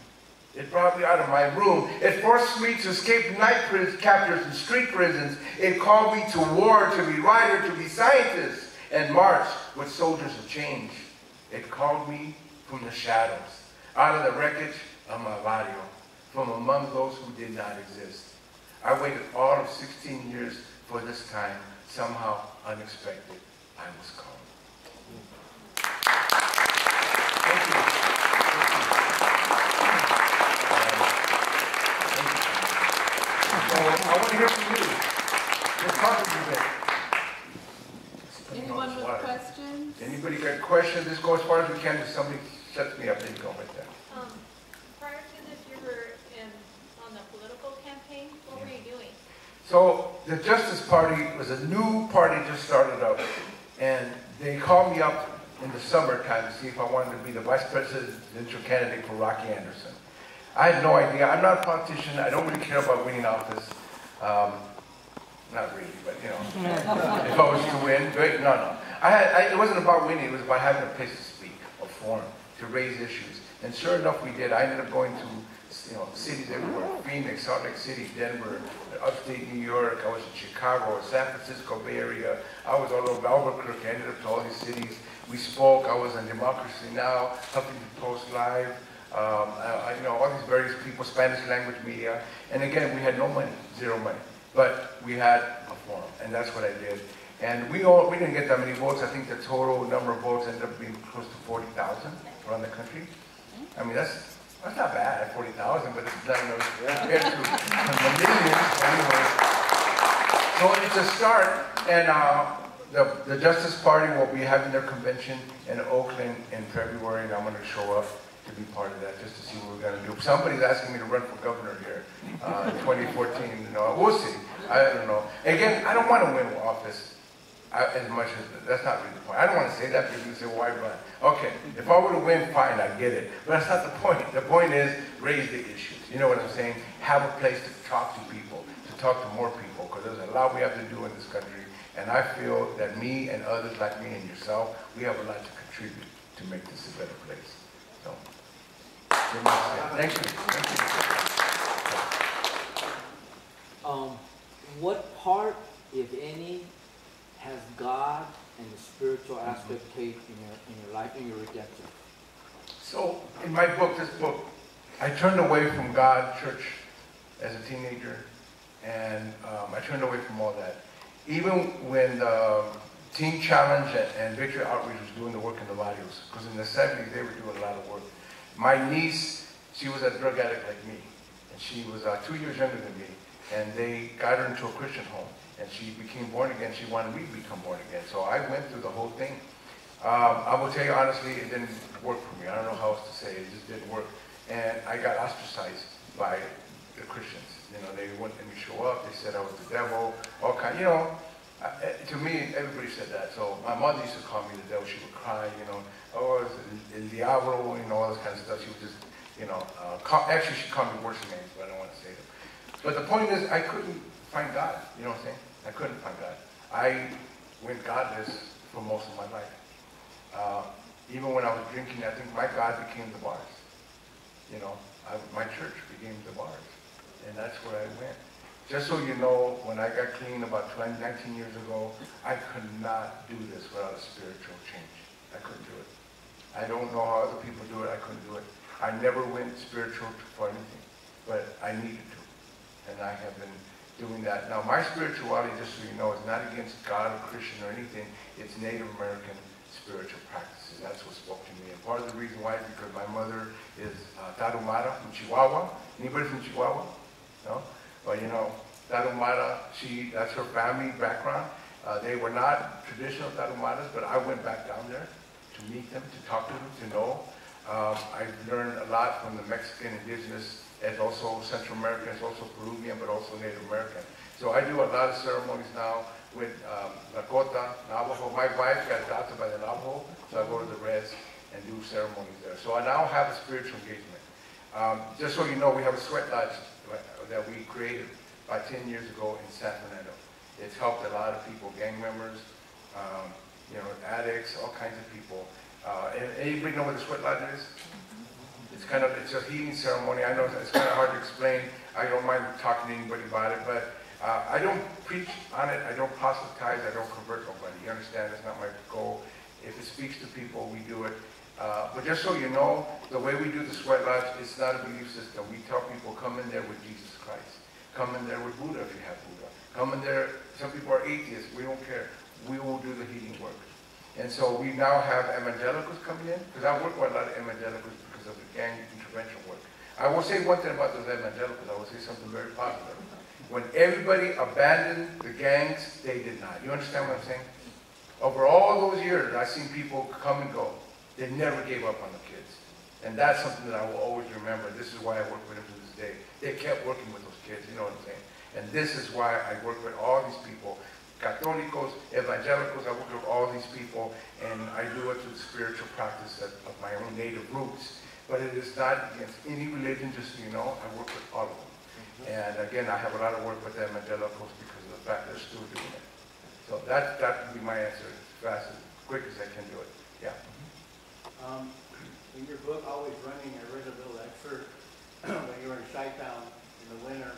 It brought me out of my room. It forced me to escape night captors and street prisons. It called me to war, to be writer, to be scientist, and march with soldiers of change. It called me from the shadows, out of the wreckage of my barrio, from among those who did not exist. I waited all of 16 years for this time. Somehow, unexpected, I was called. Thank you. So I want to hear from you. Just talk to me. Anyone with questions? Anybody got questions? Let's go as far as we can. If somebody sets me up, then you go with that. Prior to this, you were on the political campaign. What were you doing? So the Justice Party was a new party just started up, and they called me up in the summertime to see if I wanted to be the vice presidential candidate for Rocky Anderson. I had no idea. I'm not a politician. I don't really care about winning office. Not really, but you know, if I was to win, great. No. It wasn't about winning. It was about having a place to speak, a forum, to raise issues. And sure enough, we did. I ended up going to, cities everywhere: Phoenix, Salt Lake City, Denver, upstate New York. I was in Chicago, San Francisco Bay Area. I was all over Albuquerque. I ended up to all these cities. We spoke. I was on Democracy Now!, Huffington Post Live. All these various people, Spanish language media. And again, we had no money, zero money. But we had a forum, and that's what I did. And we didn't get that many votes. I think the total number of votes ended up being close to 40,000 around the country. I mean, that's not bad, 40,000, but it's not compared to the millions. Anyway, so it's a start, and the Justice Party will be having their convention in Oakland in February, and I'm going to show up to be part of that, just to see what we're going to do. Somebody's asking me to run for governor here in 2014. We'll see. I don't know. Again, I don't want to win office as much as that's not really the point. I don't want to say that because you say, why run? Okay, if I were to win, fine, I get it. But that's not the point. The point is raise the issues. You know what I'm saying? Have a place to talk to people, to talk to more people, because there's a lot we have to do in this country. And I feel that me and others like me and yourself, we have a lot to contribute to make this a better place. So. Thank you. What part, if any, has God and the spiritual aspect played in your life, in your redemption? So, in my book, I turned away from God, church, as a teenager, and I turned away from all that. Even when the Teen Challenge and Victory Outreach was doing the work in the barrios, because in the 70s they were doing a lot of work. My niece, she was a drug addict like me, and she was 2 years younger than me, and they got her into a Christian home, and she became born again. She wanted me to become born again, so I went through the whole thing. I will tell you honestly, it didn't work for me. I don't know how else to say it. It just didn't work, and I got ostracized by the Christians. They wouldn't let me show up. They said I was the devil, all kind. To me, everybody said that. So my mother used to call me the devil. She would cry, you know, oh, it's el diablo, you know, all this kind of stuff. She would just, you know, actually she called me worse names, but I don't want to say them. But the point is, I couldn't find God, you know what I'm saying? I couldn't find God. I went godless for most of my life. Even when I was drinking, I think my God became the bars. You know, my church became the bars. And that's where I went. Just so you know, when I got clean about 19 years ago, I could not do this without a spiritual change. I couldn't do it. I don't know how other people do it. I couldn't do it. I never went spiritual for anything, but I needed to. And I have been doing that. Now, my spirituality, just so you know, is not against God or Christian or anything. It's Native American spiritual practices. That's what spoke to me. And part of the reason why is because my mother is Tarahumara from Chihuahua. Anybody from Chihuahua? No? But you know, Tarahumara, that's her family background. They were not traditional Tarahumaras, but I went back down there to meet them, to talk to them, to know. I've learned a lot from the Mexican indigenous, and also Central American, it's also Peruvian, but also Native American. So I do a lot of ceremonies now with Lakota, Navajo. My wife got adopted by the Navajo, so I go to the Reds and do ceremonies there. So I now have a spiritual engagement. Just so you know, we have a sweat lodge that we created about 10 years ago in San Fernando. It's helped a lot of people, gang members, you know, addicts, all kinds of people. And anybody know what the sweat lodge is? It's a healing ceremony. I know it's kind of hard to explain. I don't mind talking to anybody about it, but I don't preach on it. I don't proselytize. I don't convert nobody. You understand? That's not my goal. If it speaks to people, we do it. But just so you know, the way we do the sweat lodge, it's not a belief system. We tell people, come in there with Jesus Christ. Come in there with Buddha if you have Buddha. Come in there, some people are atheists. We don't care. We will do the healing work. And so we now have evangelicals coming in, because I work with a lot of evangelicals because of the gang intervention work. I will say one thing about those evangelicals. I will say something very positive. When everybody abandoned the gangs, they did not. You understand what I'm saying? Over all those years, I've seen people come and go. They never gave up on the kids. And that's something that I will always remember. This is why I work with them to this day. They kept working with those kids, you know what I'm saying? And this is why I work with all these people. Católicos, evangelicals, I work with all these people, and I do it through the spiritual practice of my own native roots. But it is not against any religion, just so you know. I work with all of them. And again, I have a lot of work with the evangelicals because of the fact they're still doing it. So that would be my answer, as fast, as quick as I can do it. Yeah. In your book, Always Running, I read a little excerpt when you were in Chi-Town in the winter,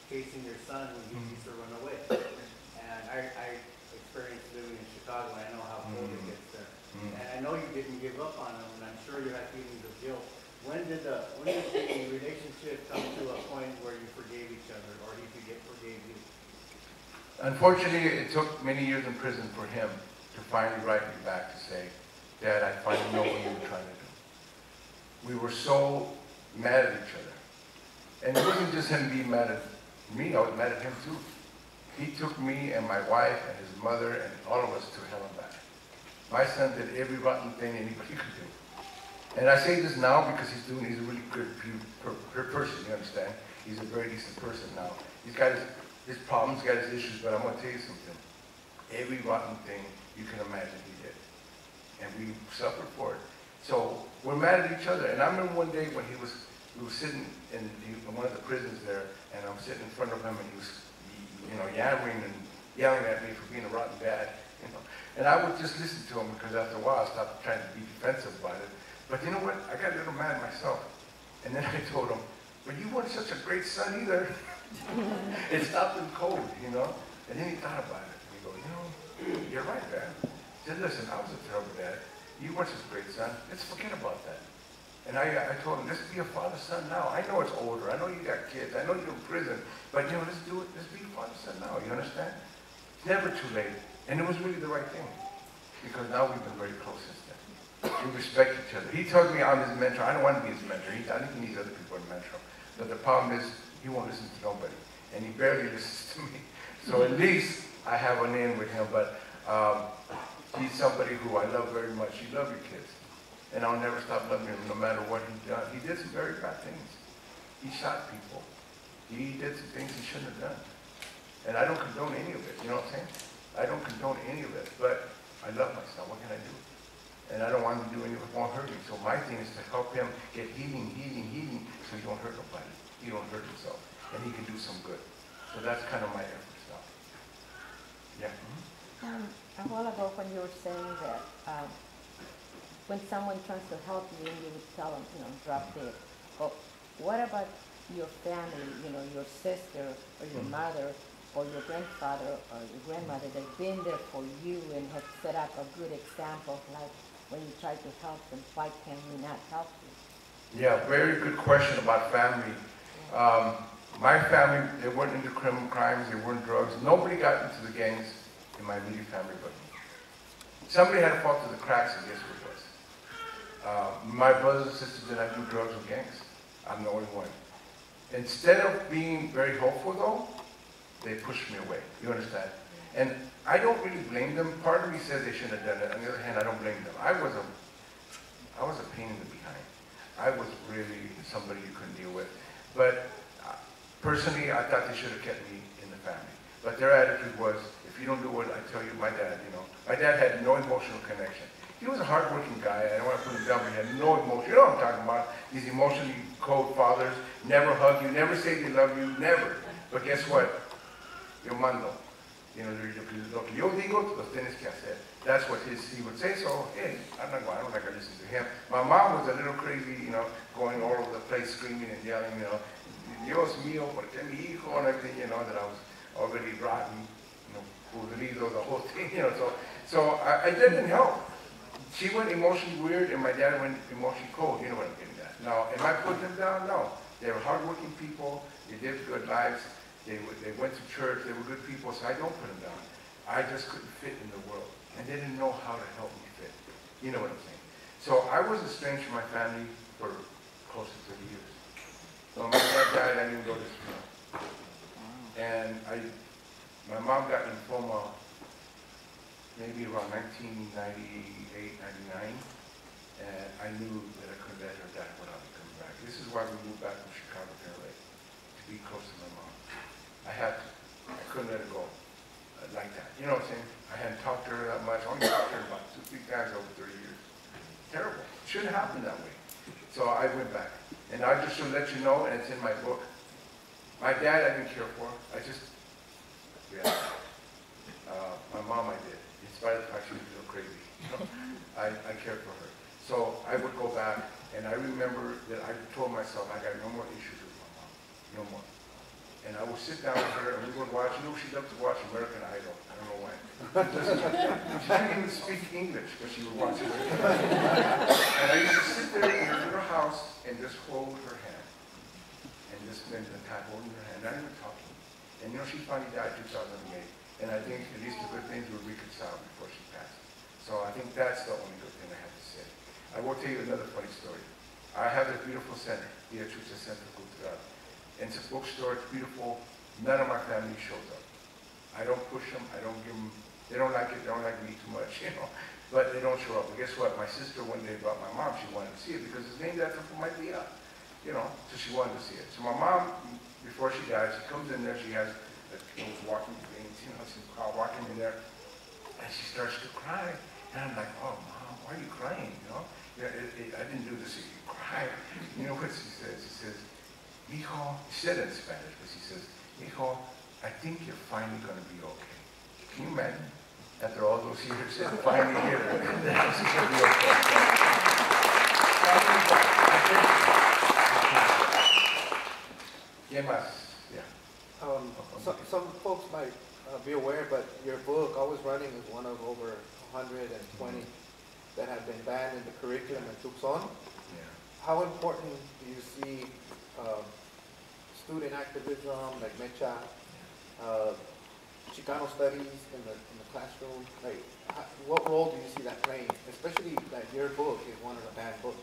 chasing your son when he used to run away. And I experienced living in Chicago, and I know how cold it gets there. And I know you didn't give up on him, and I'm sure you had feelings of guilt. When did the relationship come to a point where you forgave each other, or he forgave you? Unfortunately, it took many years in prison for him to finally write me back to say, Dad, I finally know what you were trying to do. We were so mad at each other. And it wasn't just him being mad at me, I was mad at him too. He took me and my wife and his mother and all of us to hell and back. My son did every rotten thing anybody could do. And I say this now because he's a really good person, you understand? He's a very decent person now. He's got his problems, he's got his issues, but I'm going to tell you something. Every rotten thing you can imagine he did. And we suffered for it. So we're mad at each other. And I remember one day when we were sitting in one of the prisons there, and I'm sitting in front of him, and he was, you know, yammering and yelling at me for being a rotten dad, you know. And I would just listen to him because after a while I stopped trying to be defensive about it. But you know what? I got a little mad myself. And then I told him, but you weren't such a great son either. It stopped him cold, you know. And then he thought about it. And he goes, you know, you're right, Dad. He said, listen, I was a terrible dad. You weren't such a great son. Let's forget about that. And I told him, let's be a father-son now. I know it's older. I know you got kids. I know you're in prison. But, you know, let's do it. Let's be a father-son now. You understand? It's never too late. And it was really the right thing. Because now we've been very close since then. We respect each other. He told me I'm his mentor. I don't want to be his mentor. I think he needs other people to mentor him. But the problem is, he won't listen to nobody. And he barely listens to me. So at least I have an in with him. But he's somebody who I love very much. You love your kids. And I'll never stop loving him no matter what he does. He did some very bad things. He shot people. He did some things he shouldn't have done. And I don't condone any of it, you know what I'm saying? I don't condone any of it, but I love my son. What can I do? And I don't want him to do anything that won't hurt me. So my thing is to help him get healing, so he don't hurt nobody. He don't hurt himself, and he can do some good. So that's kind of my efforts now. Yeah. A while ago when you were saying that when someone tries to help you, you would tell them, drop dead. But what about your family, your sister or your mother or your grandfather or your grandmother that's been there for you and have set up a good example, like when you try to help them, why can we not help you? Yeah, very good question about family. My family, they weren't into criminal crimes, they weren't drugs. Nobody got into the gangs in my immediate family but me. Somebody had to fall through the cracks, and guess who it was? My brothers and sisters did not do drugs or gangs. I'm the only one. Instead of being very hopeful though, they pushed me away. You understand? And I don't really blame them. Part of me says they shouldn't have done it. On the other hand, I don't blame them. I was a pain in the behind. I was really somebody you couldn't deal with. But personally, I thought they should have kept me in the family. But their attitude was, if you don't do what I tell you, my dad had no emotional connection. He was a hardworking guy. I don't want to put him down, but he had no emotion. You know what I'm talking about? These emotionally cold fathers, never hug you, never say they love you, never. But guess what? Yo mando. Lo que yo digo, lo tienes que hacer. That's what he would say. So, hey, I don't like to listen to him. My mom was a little crazy, going all over the place, screaming and yelling, Dios mío, porque mi hijo, and everything, that I was already rotten, podrido, the whole thing, So I didn't help. She went emotionally weird, and my dad went emotionally cold. You know what I'm getting at. Now, am I putting them down? No. They were hardworking people. They lived good lives. They went to church. They were good people, so I don't put them down. I just couldn't fit in the world, and they didn't know how to help me fit. You know what I'm saying? So I was estranged from my family for close to 30 years. So when my dad died, I didn't go to school. And my mom got lymphoma maybe around 1998, 99, and I knew that I couldn't let her die without me coming back. This is why we moved back from Chicago to LA, to be close to my mom. I had to. I couldn't let her go like that. You know what I'm saying? I hadn't talked to her that much. I only talked to her about 2-3 times over 30 years. Terrible. It shouldn't happen that way. So I went back. And I just should let you know, and it's in my book. My dad I didn't care for. My mom I did. In spite of the fact she was a little crazy. I cared for her. So I would go back, and I remember that I told myself I got no more issues with my mom. No more. And I would sit down with her, and we would watch. She loved to watch American Idol. I don't know why. She didn't even speak English, but she would watch it. And I used to sit there in her little house and just hold her hand. And just spend the time holding her hand, not even talking. And she finally died in 2008. And I think at least the good things were reconciled before she passed. So I think that's the only good thing I have to say. I will tell you another funny story. I have a beautiful center, the Activism Center Cultural. And it's a bookstore, it's beautiful. None of my family shows up. I don't push them, I don't give them, they don't like it, they don't like me too much, but they don't show up. But guess what? My sister one day brought my mom, she wanted to see it because it's named after my Dia, so she wanted to see it. So my mom, before she died, she comes in there, she has those walking things, she's walking in there, and she starts to cry. And I'm like, oh, Mom, why are you crying, I didn't do this, you cry. You know what she says? She says, Mijo, she said it in Spanish, but she says, Mijo, I think you're finally going to be okay. Can you imagine? After all those years, finally here, she's going to be okay. ¿Qué más? Yeah. Some folks might be aware, but your book, Always Running, is one of over 120 that have been banned in the curriculum in Tucson. Yeah. How important do you see student activism, like Mecha, Chicano studies in the classroom? Like, what role do you see that playing? Especially that your book is one of the banned books.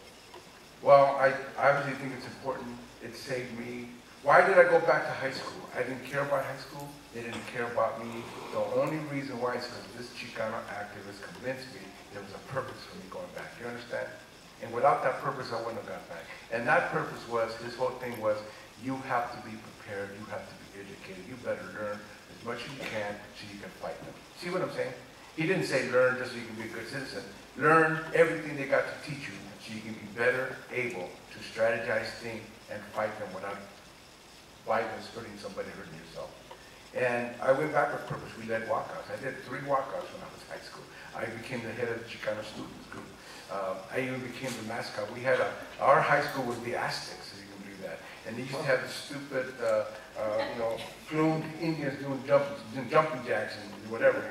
Well, I obviously think it's important. It saved me. Why did I go back to high school? I didn't care about high school. They didn't care about me. The only reason why is because this Chicano activist convinced me there was a purpose for me going back. You understand? And without that purpose, I wouldn't have gone back. And that purpose was, his whole thing was, you have to be prepared. You have to be educated. You better learn as as much as you can so you can fight them. See what I'm saying? He didn't say learn just so you can be a good citizen. Learn everything they got to teach you so you can be better able to strategize, think, and fight them without violence, hurting somebody, hurting yourself. And I went back with purpose. We led walkouts. I did 3 walkouts when I was in high school. I became the head of the Chicano students group. I even became the mascot. We had our high school was the Aztecs, if you can believe that. And they used to have the stupid, plumed Indians doing jumping jacks and whatever,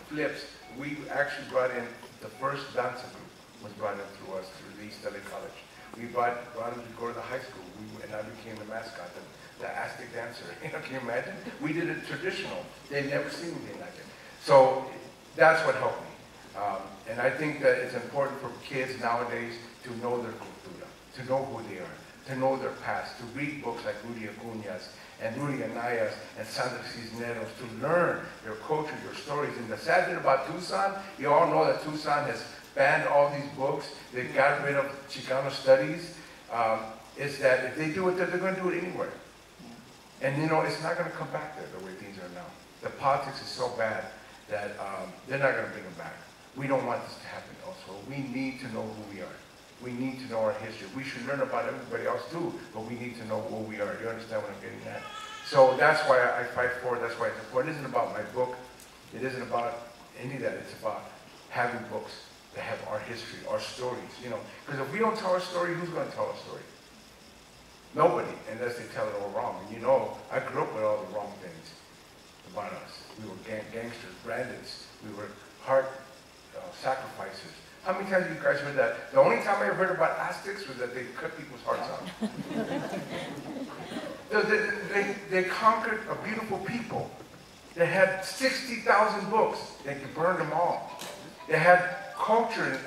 flips. We actually brought in the first dancer group was brought in through us through the East LA College. We brought them to go to the high school, and I became the mascot, the Aztec dancer. Can you imagine? We did it traditional. They'd never seen anything like it. So that's what helped me. And I think that it's important for kids nowadays to know their cultura, to know who they are, to know their past, to read books like Rudy Acuña's and Rudy Anaya's and Sandra Cisneros, to learn their culture, their stories. And the sad thing about Tucson, you all know that Tucson has banned all these books. They got rid of Chicano studies. Is that if they do it, they're going to do it anywhere. And it's not going to come back there the way things are now. The politics is so bad that they're not going to bring them back. We don't want this to happen also. We need to know who we are. We need to know our history. We should learn about everybody else too, but we need to know who we are. Do you understand what I'm getting at? So that's why I fight for it. That's why it's important. It isn't about my book. It isn't about any of that. It's about having books that have our history, our stories, Because if we don't tell our story, who's going to tell our story? Nobody, unless they tell it all wrong. And I grew up with all the wrong things about us. We were gangsters, bandits. We were heart sacrifices. How many times have you guys heard that? The only time I ever heard about Aztecs was that they cut people's hearts out. They conquered a beautiful people. They had 60,000 books. They could burn them all. They had culture and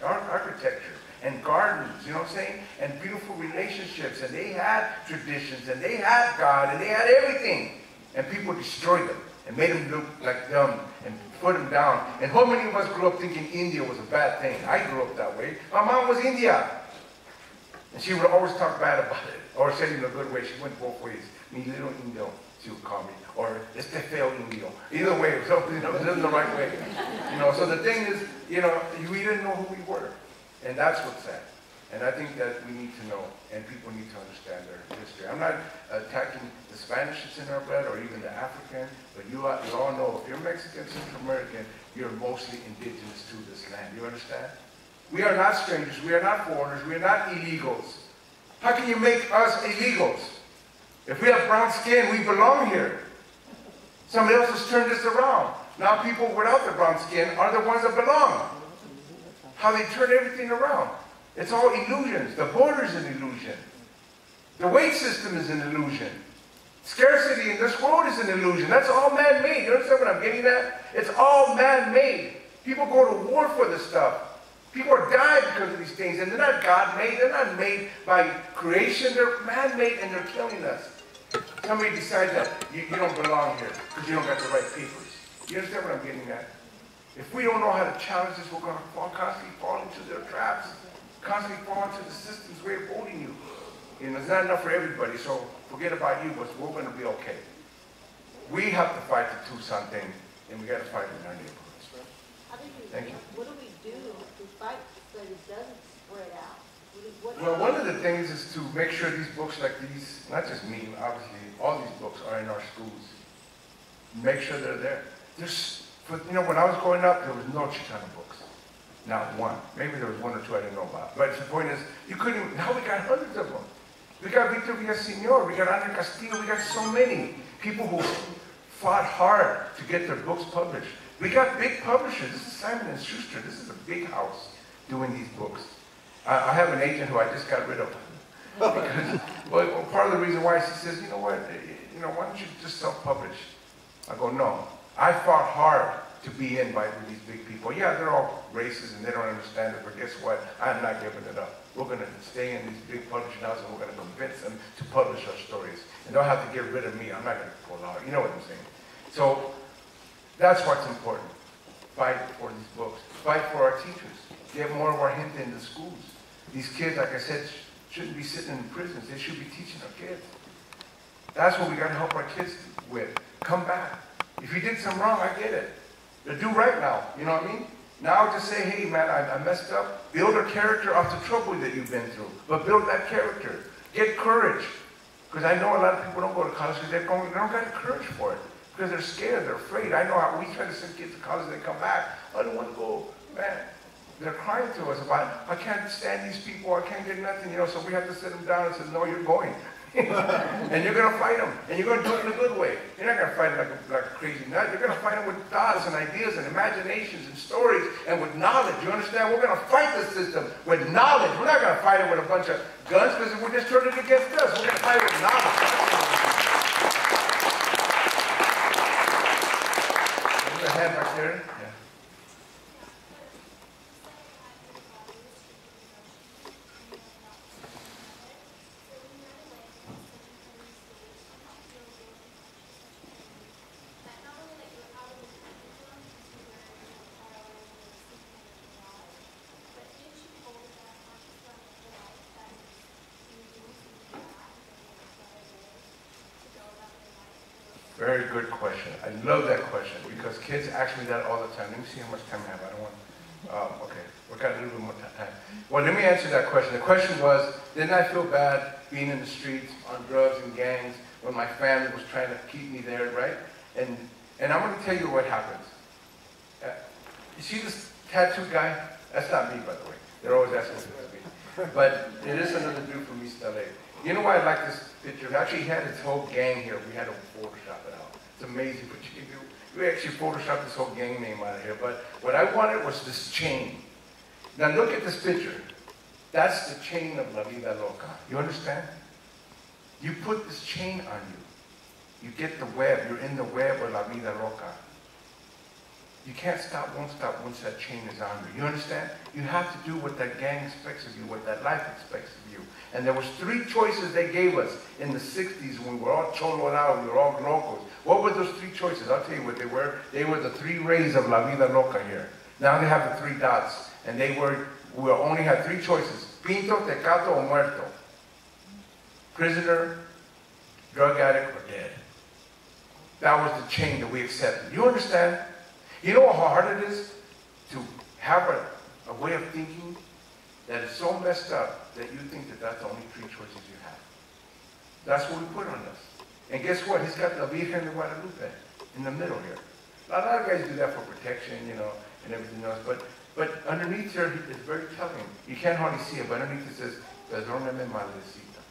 architecture and gardens, you know what I'm saying? And beautiful relationships. And they had traditions. And they had God. And they had everything. And people destroyed them and made them look like them and put them down. And how many of us grew up thinking India was a bad thing? I grew up that way. My mom was India. And she would always talk bad about it. Or say it in a good way. She went both ways. Mi little Indio, she would call me. Or este feo Indio. Either way, so, it wasn't the right way. So the thing is, we didn't know who we were. And that's what's sad. And I think that we need to know, and people need to understand their history. I'm not attacking the Spanish that's in our blood, or even the African, but you all know, if you're Mexican, Central American, you're mostly indigenous to this land. You understand? We are not strangers. We are not foreigners. We are not illegals. How can you make us illegals? If we have brown skin, we belong here. Somebody else has turned this around. Now people without the brown skin are the ones that belong. How they turn everything around. It's all illusions. The border's an illusion. The weight system is an illusion. Scarcity in this world is an illusion. That's all man-made. You understand what I'm getting at? It's all man-made. People go to war for this stuff. People are dying because of these things, and they're not God-made. They're not made by creation. They're man-made, and they're killing us. Somebody decides that you don't belong here because you don't got the right papers. You understand what I'm getting at? If we don't know how to challenge this, we're going to constantly fall into their traps. Constantly fall into the system's way of holding you. It's not enough for everybody, so forget about you, but we're going to be okay. We have to fight the Tucson thing, and we got to fight in our neighborhoods. Thank you. What do we do to fight so it doesn't spread out? Well, one of the things is to make sure these books like these, not just me, obviously, all these books are in our schools. Make sure they're there. When I was growing up, there was no Chicano books. Not one. Maybe there was one or two I didn't know about. But the point is, you couldn't even, now we got hundreds of them. We got Victor Villaseñor, we got Andre Castillo, we got so many people who fought hard to get their books published. We got big publishers. This is Simon & Schuster. This is a big house doing these books. I have an agent who I just got rid of. Because, well, part of the reason why, she says, you know what, why don't you just self-publish? I go, no. I fought hard to be in by these big people. Yeah, they're all racist and they don't understand it, but guess what? I'm not giving it up. We're going to stay in these big publishing houses and we're going to convince them to publish our stories. And they'll have to get rid of me. I'm not going to pull out. You know what I'm saying? So that's what's important. Fight for these books. Fight for our teachers. Get more of our gente in the schools. These kids, like I said, shouldn't be sitting in prisons. They should be teaching our kids. That's what we got to help our kids with. Come back. If you did something wrong, I get it. But do right now, you know what I mean? Now just say, hey man, I messed up. Build a character off the trouble that you've been through. But build that character. Get courage. Because I know a lot of people don't go to college because they don't got the courage for it. Because they're scared, they're afraid. I know how we try to send kids to college and they come back. I don't want to go. Man, they're crying to us about, I can't stand these people, I can't get nothing, you know, so we have to sit them down and say, no, you're going. And you're going to fight them, and you're going to do it in a good way. You're not going to fight them like a crazy nut. You're going to fight them with thoughts and ideas and imaginations and stories and with knowledge. You understand? We're going to fight the system with knowledge. We're not going to fight it with a bunch of guns because we're just turning it against us. We're going to fight it with knowledge. There's a hand back there. Yeah. Very good question. I love that question because kids ask me that all the time. Let me see how much time I have. I don't want, okay, we've got a little bit more time. Well, let me answer that question. The question was, didn't I feel bad being in the streets on drugs and gangs when my family was trying to keep me there, right? And I'm going to tell you what happens. You see this tattoo guy? That's not me, by the way. They're always asking if it's me. But it is another dude from East LA. You know why I like this picture? Actually, he had his whole gang here. We had to Photoshop it out. It's amazing what you can do. We actually Photoshopped this whole gang name out of here. But what I wanted was this chain. Now look at this picture. That's the chain of La Vida Loca. You understand? You put this chain on you. You get the web. You're in the web of La Vida Loca. You can't stop, won't stop once that chain is on you. You understand? You have to do what that gang expects of you, what that life expects of you. And there was 3 choices they gave us in the 60s when we were all choloed out, we were all locos. What were those 3 choices? I'll tell you what they were. They were the 3 rays of La Vida Loca here. Now they have the 3 dots. And we only had 3 choices. Pinto, Tecato, or Muerto. Prisoner, drug addict, or dead. That was the chain that we accepted. You understand? You know how hard it is to have a way of thinking that is so messed up that you think that that's the only 3 choices you have. That's what we put on us. And guess what? He's got the Virgen de Guadalupe in the middle here. A lot of guys do that for protection, you know, and everything else. But underneath here, it's very telling. You can't hardly see it, but underneath it says, Perdóname, Madrecita.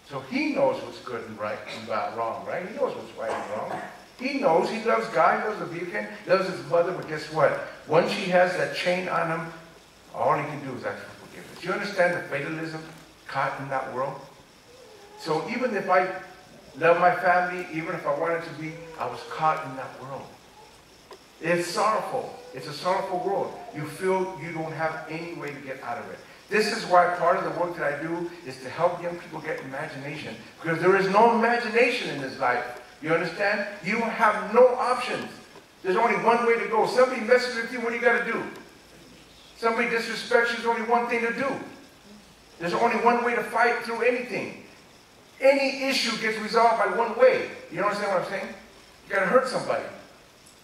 So he knows what's good and right and wrong, right? He knows what's right and wrong. He knows, he loves God, he loves the Virgin, loves his mother, but guess what? Once he has that chain on him, all he can do is ask for forgiveness. You understand the fatalism caught in that world? So even if I love my family, even if I wanted to be, I was caught in that world. It's sorrowful. It's a sorrowful world. You feel you don't have any way to get out of it. This is why part of the work that I do is to help young people get imagination. Because there is no imagination in this life. You understand? You have no options. There's only one way to go. Somebody messes with you, what do you got to do? Somebody disrespects you, there's only one thing to do. There's only one way to fight through anything. Any issue gets resolved by one way. You understand what I'm saying? You got to hurt somebody.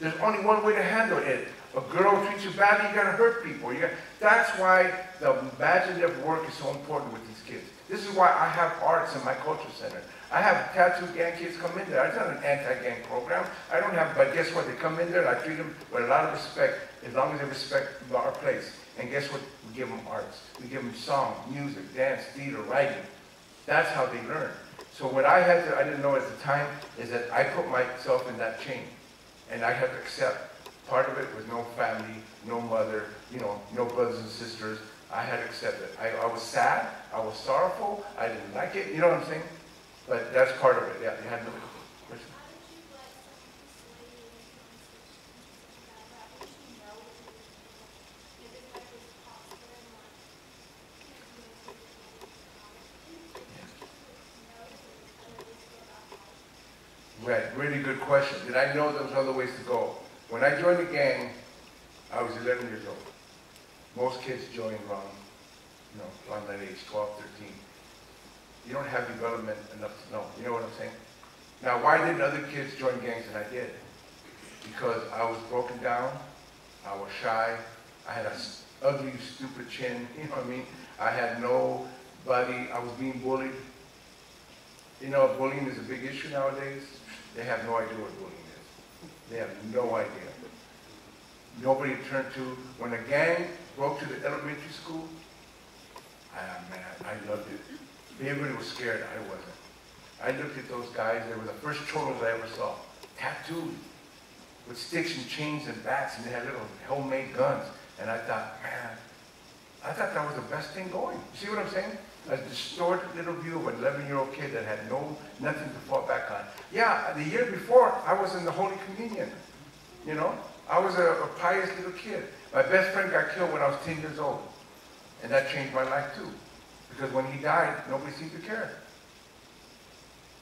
There's only one way to handle it. A girl treats you badly, you got to hurt people. That's why the imaginative work is so important with these kids. This is why I have arts in my culture center. I have tattoo gang kids come in there. It's not an anti-gang program. I don't have, but guess what? They come in there and I treat them with a lot of respect, as long as they respect our place. And guess what? We give them arts. We give them song, music, dance, theater, writing. That's how they learn. So what I didn't know at the time, is that I put myself in that chain. And I had to accept. Part of it was no family, no mother, you know, no brothers and sisters. I had to accept it. I was sad. I was sorrowful. I didn't like it. You know what I'm saying? But that's part of it. Yeah, you had no question. Right, really good question. Did I know there was other ways to go? When I joined the gang, I was 11 years old. Most kids join around, around that age, 12, 13. You don't have development enough to know. You know what I'm saying? Now, why didn't other kids join gangs and I did? because I was broken down, I was shy, I had an ugly, stupid chin, you know what I mean? I had nobody, I was being bullied. You know, bullying is a big issue nowadays. They have no idea what bullying is. They have no idea. Nobody to turn to. When a gang broke to the elementary school, man, I loved it. Everybody was scared, I wasn't. I looked at those guys, they were the first cholos I ever saw. Tattooed, with sticks and chains and bats, and they had little homemade guns. And I thought, man, I thought that was the best thing going. You see what I'm saying? A distorted little view of an 11-year-old kid that had nothing to fall back on. Yeah, the year before, I was in the Holy Communion. You know? I was a pious little kid. My best friend got killed when I was 10 years old. And that changed my life too. Because when he died, nobody seemed to care.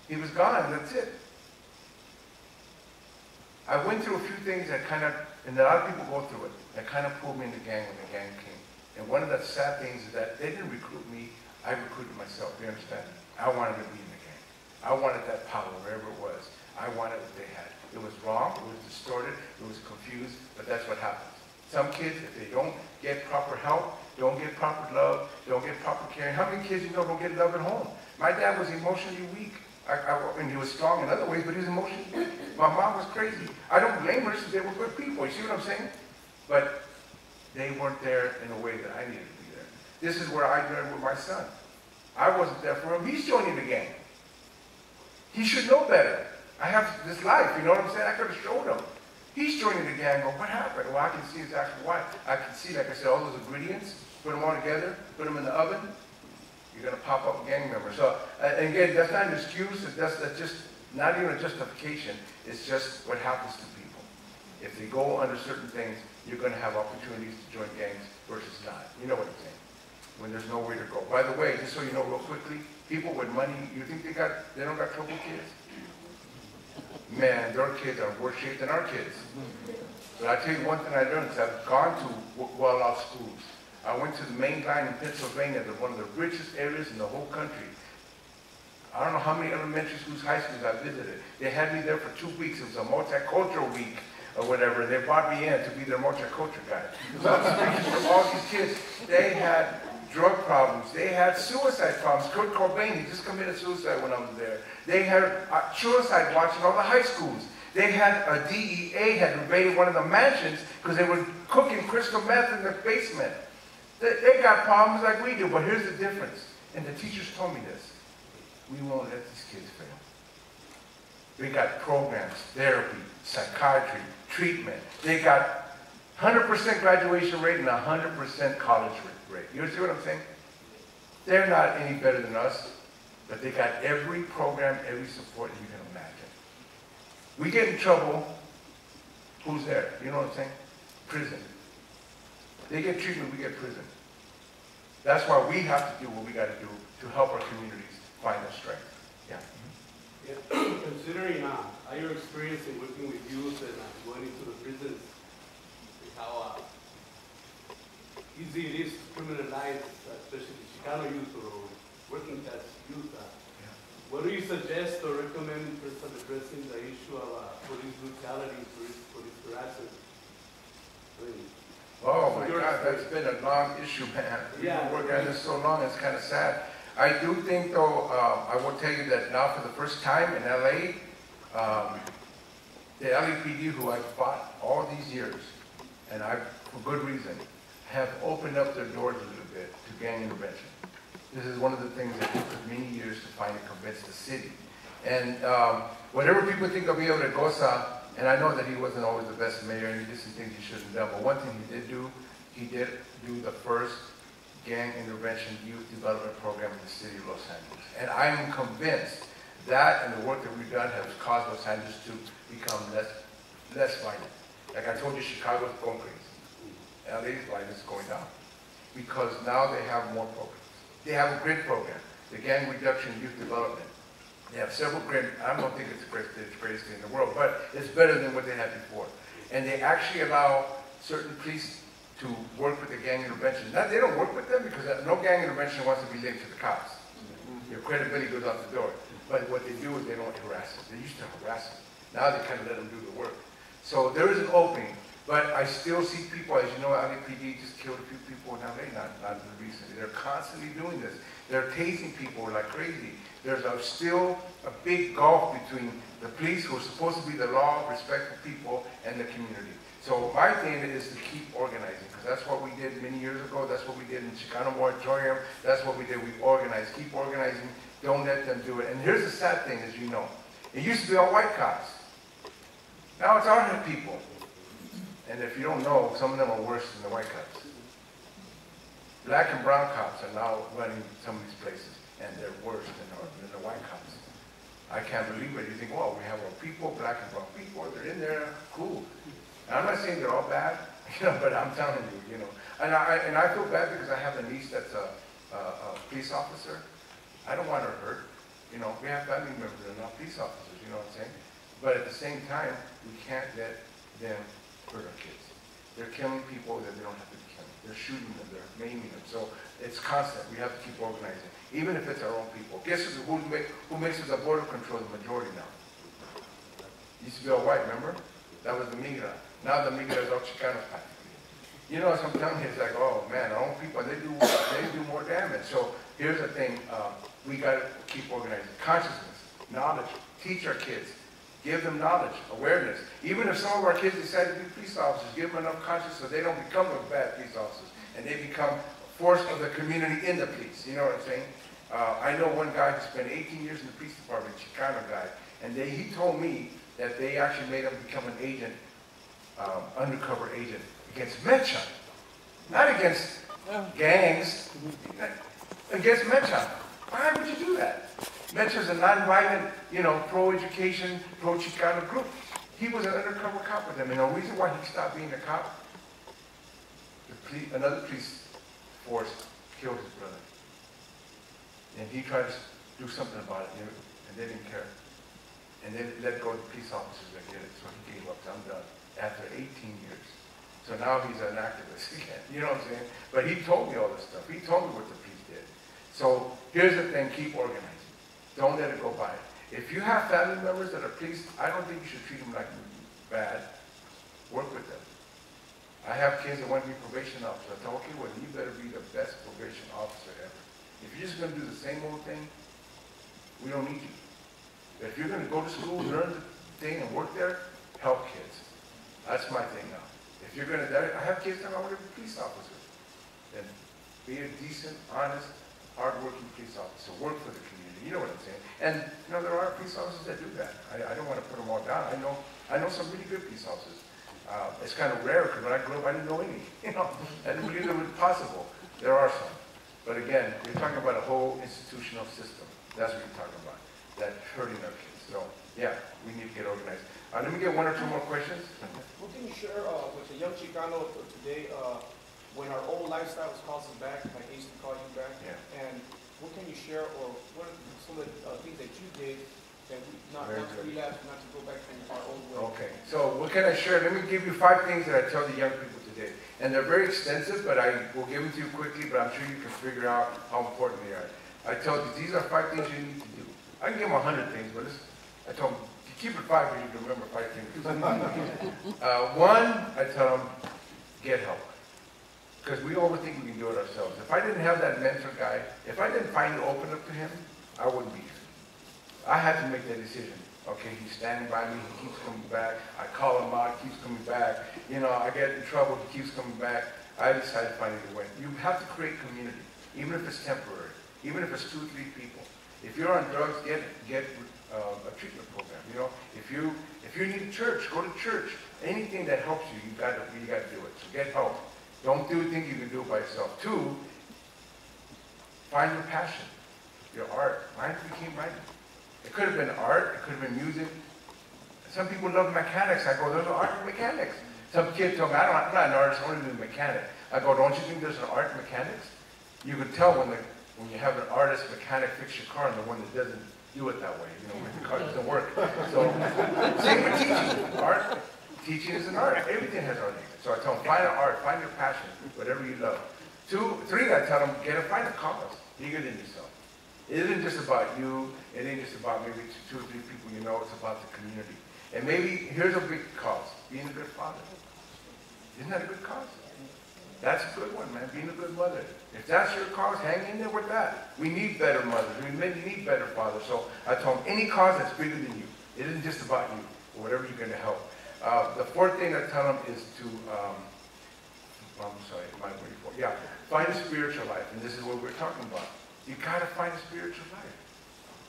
He was gone, that's it. I went through a few things that kind of, and a lot of people go through it, that kind of pulled me in the gang when the gang came. And one of the sad things is that they didn't recruit me, I recruited myself, you understand? I wanted to be in the gang. I wanted that power, wherever it was. I wanted what they had. It was wrong, it was distorted, it was confused, but that's what happens. Some kids, if they don't get proper help, don't get proper love, don't get proper caring. How many kids you know don't get love at home? My dad was emotionally weak. And he was strong in other ways, but he was emotionally weak. My mom was crazy. I don't blame her, since they were good people. You see what I'm saying? But they weren't there in a way that I needed to be there. This is where I learned with my son. I wasn't there for him. He's joining the gang. He should know better. I have this life, you know what I'm saying? I could have showed him. He's joining the gang. Well, what happened? Well, I can see exactly why. I can see, like I said, all those ingredients, put them all together, put them in the oven, you're going to pop up a gang member. So, and again, that's not an excuse. That's just not even a justification. It's just what happens to people. If they go under certain things, you're going to have opportunities to join gangs versus not. You know what I'm saying? When there's nowhere to go. By the way, just so you know real quickly, people with money, you think they don't got trouble kids? Man, their kids are in worse shape than our kids. But I tell you one thing I learned is I've gone to well-off schools. I went to the main line in Pennsylvania, one of the richest areas in the whole country. I don't know how many elementary schools, high schools I visited. They had me there for 2 weeks. It was a multicultural week or whatever. They brought me in to be their multicultural guy. So I was speaking for all these kids. They had drug problems. They had suicide problems. Kurt Cobain, he just committed suicide when I was there. They had suicide watch in all the high schools. They had a DEA had invaded one of the mansions because they were cooking crystal meth in the basement. They got problems like we do, but here's the difference. And the teachers told me this. We won't let these kids fail. We got programs, therapy, psychiatry, treatment. They got 100% graduation rate and 100% college rate. You see what I'm saying? They're not any better than us, but they got every program, every support you can imagine. We get in trouble, who's there? You know what I'm saying? Prison. They get treatment, we get prison. That's why we have to do what we got to do to help our communities find their strength. Yeah. Yeah. Considering your experience in working with youth and going into the prisons, how easy it is to criminalize, especially Chicano youth or working class youth. What do you suggest or recommend in terms of addressing the issue of police brutality, police harassment? Oh my God, that's been a long issue, man. We've been working on this so long, it's kind of sad. I do think, though, I will tell you that now for the first time in LA, the LAPD, who I've fought all these years, and for good reason, have opened up their doors a little bit to gang intervention. This is one of the things that took many years to finally convince the city. And whatever people think of Miguel Regosa, and I know that he wasn't always the best mayor and he did some things he shouldn't have done, but one thing he did do the first gang intervention youth development program in the city of Los Angeles. And I'm convinced that and the work that we've done has caused Los Angeles to become less violent. Like I told you, Chicago's going crazy. LA's violence is going down. Because now they have more programs. They have a great program, the Gang Reduction Youth Development. They have several great, I don't think it's the greatest thing in the world, but it's better than what they had before. And they actually allow certain police to work with the gang intervention. Now, they don't work with them because no gang intervention wants to be linked to the cops. Your credibility goes out the door. But what they do is they don't harass them. They used to harass them. Now they kind of let them do the work. So there is an opening, but I still see people, as you know, LAPD just killed a few people in LA, not recently. They're constantly doing this. They're tasing people like crazy. There's still a big gulf between the police, who are supposed to be the law, respectful people, and the community. So my thing is to keep organizing, because that's what we did many years ago. That's what we did in Chicano Moratorium. That's what we did. We organized. Keep organizing. Don't let them do it. And here's the sad thing, as you know. It used to be all white cops. Now it's our people. And if you don't know, some of them are worse than the white cops. Black and brown cops are now running some of these places, and they're worse than the white cops. I can't believe it. You think, well, we have our people, black and brown people, they're in there, cool. And I'm not saying they're all bad, but I'm telling you, And I feel bad because I have a niece that's a police officer. I don't want her hurt. We have family members that are not police officers, you know what I'm saying? But at the same time, we can't let them hurt our kids. They're killing people that they don't have to be killing. They're shooting them, they're maiming them. So it's constant. We have to keep organizing, even if it's our own people. Guess who makes us a border control the majority now? Used to be all white, remember? That was the migra. Now the migra is all Chicanos practically. Sometimes it's like, oh man, our own people, they do more damage. So here's the thing, we got to keep organizing. Consciousness, knowledge, teach our kids. Give them knowledge, awareness. Even if some of our kids decide to be police officers, give them enough consciousness so they don't become bad police officers, and they become a force of the community in the police. You know what I'm saying? I know one guy who spent 18 years in the police department, Chicano guy, and he told me that they actually made him become an agent, undercover agent, against Mecha. Not against gangs, against Mecha. Why would you do that? Mecha is a non-violent, pro-education, pro-Chicano group. He was an undercover cop with them, and the reason why he stopped being a cop, another police force killed his brother. And he tried to do something about it, and they didn't care. And they let go of the police officers that did it, so he gave up. I'm done. After 18 years. So now he's an activist again, you know what I'm saying? But he told me all this stuff. He told me what the police did. So here's the thing, keep organizing. Don't let it go by. If you have family members that are police, I don't think you should treat them like bad. Work with them. I have kids that want to be probation officers. I tell them, okay, well, you better be the best probation officer ever. If you're just going to do the same old thing, we don't need you. But if you're going to go to school, learn the thing, and work there, help kids. That's my thing now. If you're going to, I have kids that want to be police officers. Then be a decent, honest, hard-working police officer. Work for the community. You know what I'm saying? And there are police officers that do that. I don't want to put them all down. I know some really good police officers. It's kind of rare because when I grew up, I didn't know any. I didn't believe it was possible. There are some. But again, you're talking about a whole institutional system. That's what you're talking about. That's hurting our kids. So yeah, we need to get organized. Let me get one or two more questions. What can you share with the young Chicano of today when our old lifestyle was calling us back, like I used to call you back? Yeah. And what can you share, or what are some of the things that you did that we not to relapse, not to go back to our old way? Okay, so what can I share? Let me give you 5 things that I tell the young people today. And they're very extensive, but I will give them to you quickly, but I'm sure you can figure out how important they are. I tell you, these are 5 things you need to do. I can give them 100 things, but I told them, keep it 5 because you can remember 5 things. 1, I tell them, get help. Because we overthink we can do it ourselves. If I didn't have that mentor guy, if I didn't finally open up to him, I wouldn't be here. I had to make that decision. Okay, he's standing by me, he keeps coming back. I call him out, he keeps coming back. I get in trouble, he keeps coming back. I decided finally to win. You have to create community, even if it's temporary, even if it's 2 or 3 people. If you're on drugs, get a treatment program. If you need a church, go to church. Anything that helps you, you got to do it. So get help. Don't think you can do it by yourself. 2, find your passion, your art. Mine became writing. It could have been art, it could have been music. Some people love mechanics. I go, there's an art in mechanics. Some kid told me, I'm not an artist, I want to be a mechanic. I go, don't you think there's an art in mechanics? You can tell when you have an artist mechanic fix your car and the one that doesn't do it that way, when the car doesn't work. So, same with teaching. Art, teaching is an art. Everything has art in it. So I tell them, find an art, find your passion, whatever you love. 2, 3, I tell them, find a cause bigger than yourself. It isn't just about you. It ain't just about maybe 2 or 3 people you know. It's about the community. And maybe here's a big cause, being a good father. Isn't that a good cause? That's a good one, man, being a good mother. If that's your cause, hang in there with that. We need better mothers. We need better fathers. So I told him, any cause that's bigger than you. It isn't just about you, or whatever you're going to help. The fourth thing I tell them is to, I'm sorry, am I ready for? Yeah, find a spiritual life. And this is what we're talking about. You got to find a spiritual life.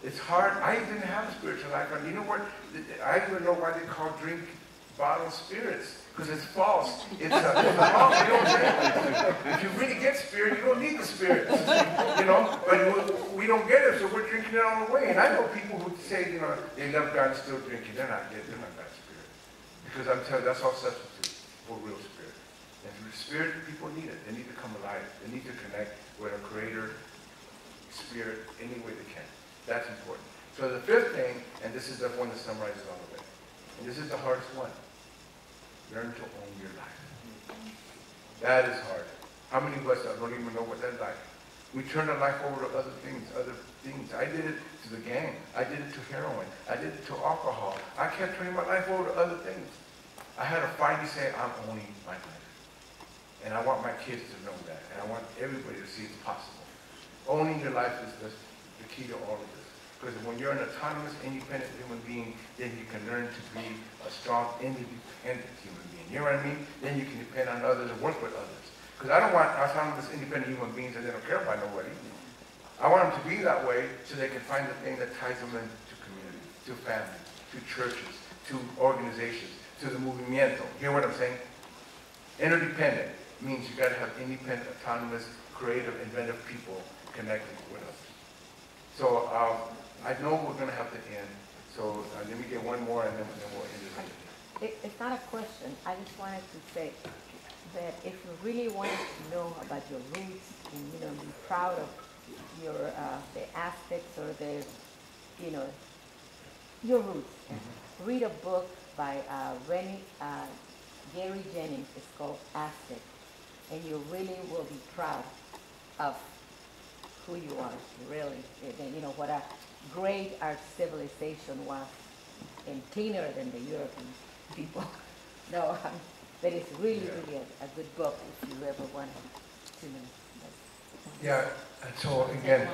It's hard. I didn't have a spiritual life. And you know what? I don't even know why they call drink bottled spirits. Because it's false. It's false. You don't drink. If you really get spirit, you don't need the spirits. You know? But we don't get it, so we're drinking it all the way. And I know people who say, you know, they love God and still drinking. They're not that spirit. Because I'm telling you, that's all substitute for real spirit. And through spirit, people need it. They need to come alive. They need to connect with a creator spirit any way they can. That's important. So the fifth thing, and this is the one that summarizes all of it, and this is the hardest one. Learn to own your life. That is hard. How many of us don't even know what that's like? We turn our life over to other things. I did it to the gang. I did it to heroin. I did it to alcohol. I kept turning my life over to other things. I had to finally say, I'm owning my life. And I want my kids to know that. And I want everybody to see it's possible. Owning your life is the key to all of this. Because when you're an autonomous, independent human being, then you can learn to be a strong, independent human being. You know what I mean? Then you can depend on others and work with others. Because I don't want autonomous, independent human beings that they don't care about nobody. I want them to be that way so they can find the thing that ties them into community, to family, to churches, to organizations, to the movimiento. Hear what I'm saying? Interdependent means you got to have independent, autonomous, creative, inventive people connecting with others. So I know we're going to have to end. So let me get one more and then we'll end it. It's not a question. I just wanted to say that if you really wanted to know about your roots and, you know, be proud of your the aspects or the, you know, your roots, read a book by Gary Jennings. It's called Aztec, and you really will be proud of who you are, really. You know, what a great our civilization was, and cleaner than the European people. No, but it's really, really a good book if you ever want to know. Yeah, so again,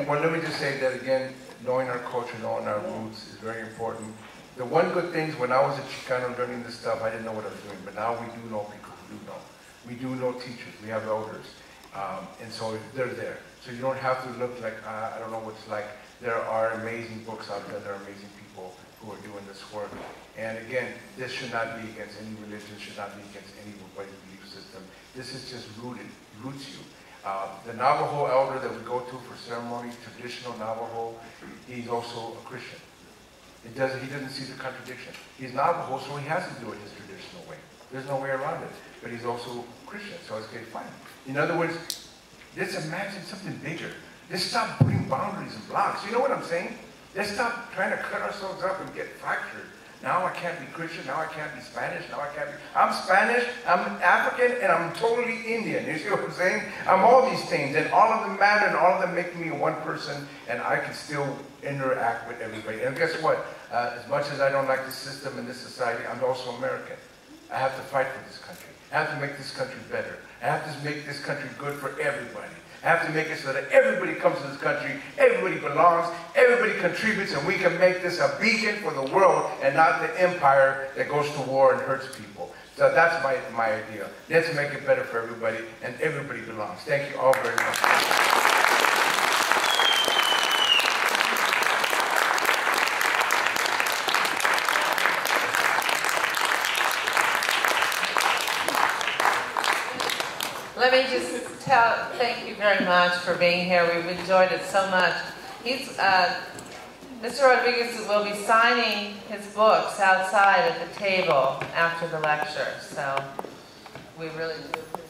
well, let me just say that again, knowing our culture, knowing our roots is very important. The one good thing is when I was a Chicano learning this stuff, I didn't know what I was doing, but now we do know people who do know. We do know teachers, we have elders, and so they're there. So you don't have to look like, I don't know what it's like. There are amazing books out there, there are amazing people who are doing this work. And again, this should not be against any religion, should not be against anybody's belief system. This is just roots you. The Navajo elder that we go to for ceremony, traditional Navajo, he's also a Christian. He doesn't see the contradiction. He's Navajo, so he has to do it his traditional way. There's no way around it. But he's also Christian, so it's okay, fine. In other words, let's imagine something bigger. Let's stop putting boundaries and blocks. You know what I'm saying? Let's stop trying to cut ourselves up and get fractured. Now I can't be Christian, now I can't be Spanish, now I can't be... I'm Spanish, I'm African, and I'm totally Indian. You see what I'm saying? I'm all these things, and all of them matter, and all of them make me one person, and I can still interact with everybody. And guess what? As much as I don't like this system and this society, I'm also American. I have to fight for this country. I have to make this country better. I have to make this country good for everybody. I have to make it so that everybody comes to this country, everybody belongs, everybody contributes, and we can make this a beacon for the world and not the empire that goes to war and hurts people. So that's my idea. Let's make it better for everybody, and everybody belongs. Thank you all very much. Let me just thank you very much for being here. We've enjoyed it so much. Mr. Rodriguez will be signing his books outside at the table after the lecture, so we really do appreciate it.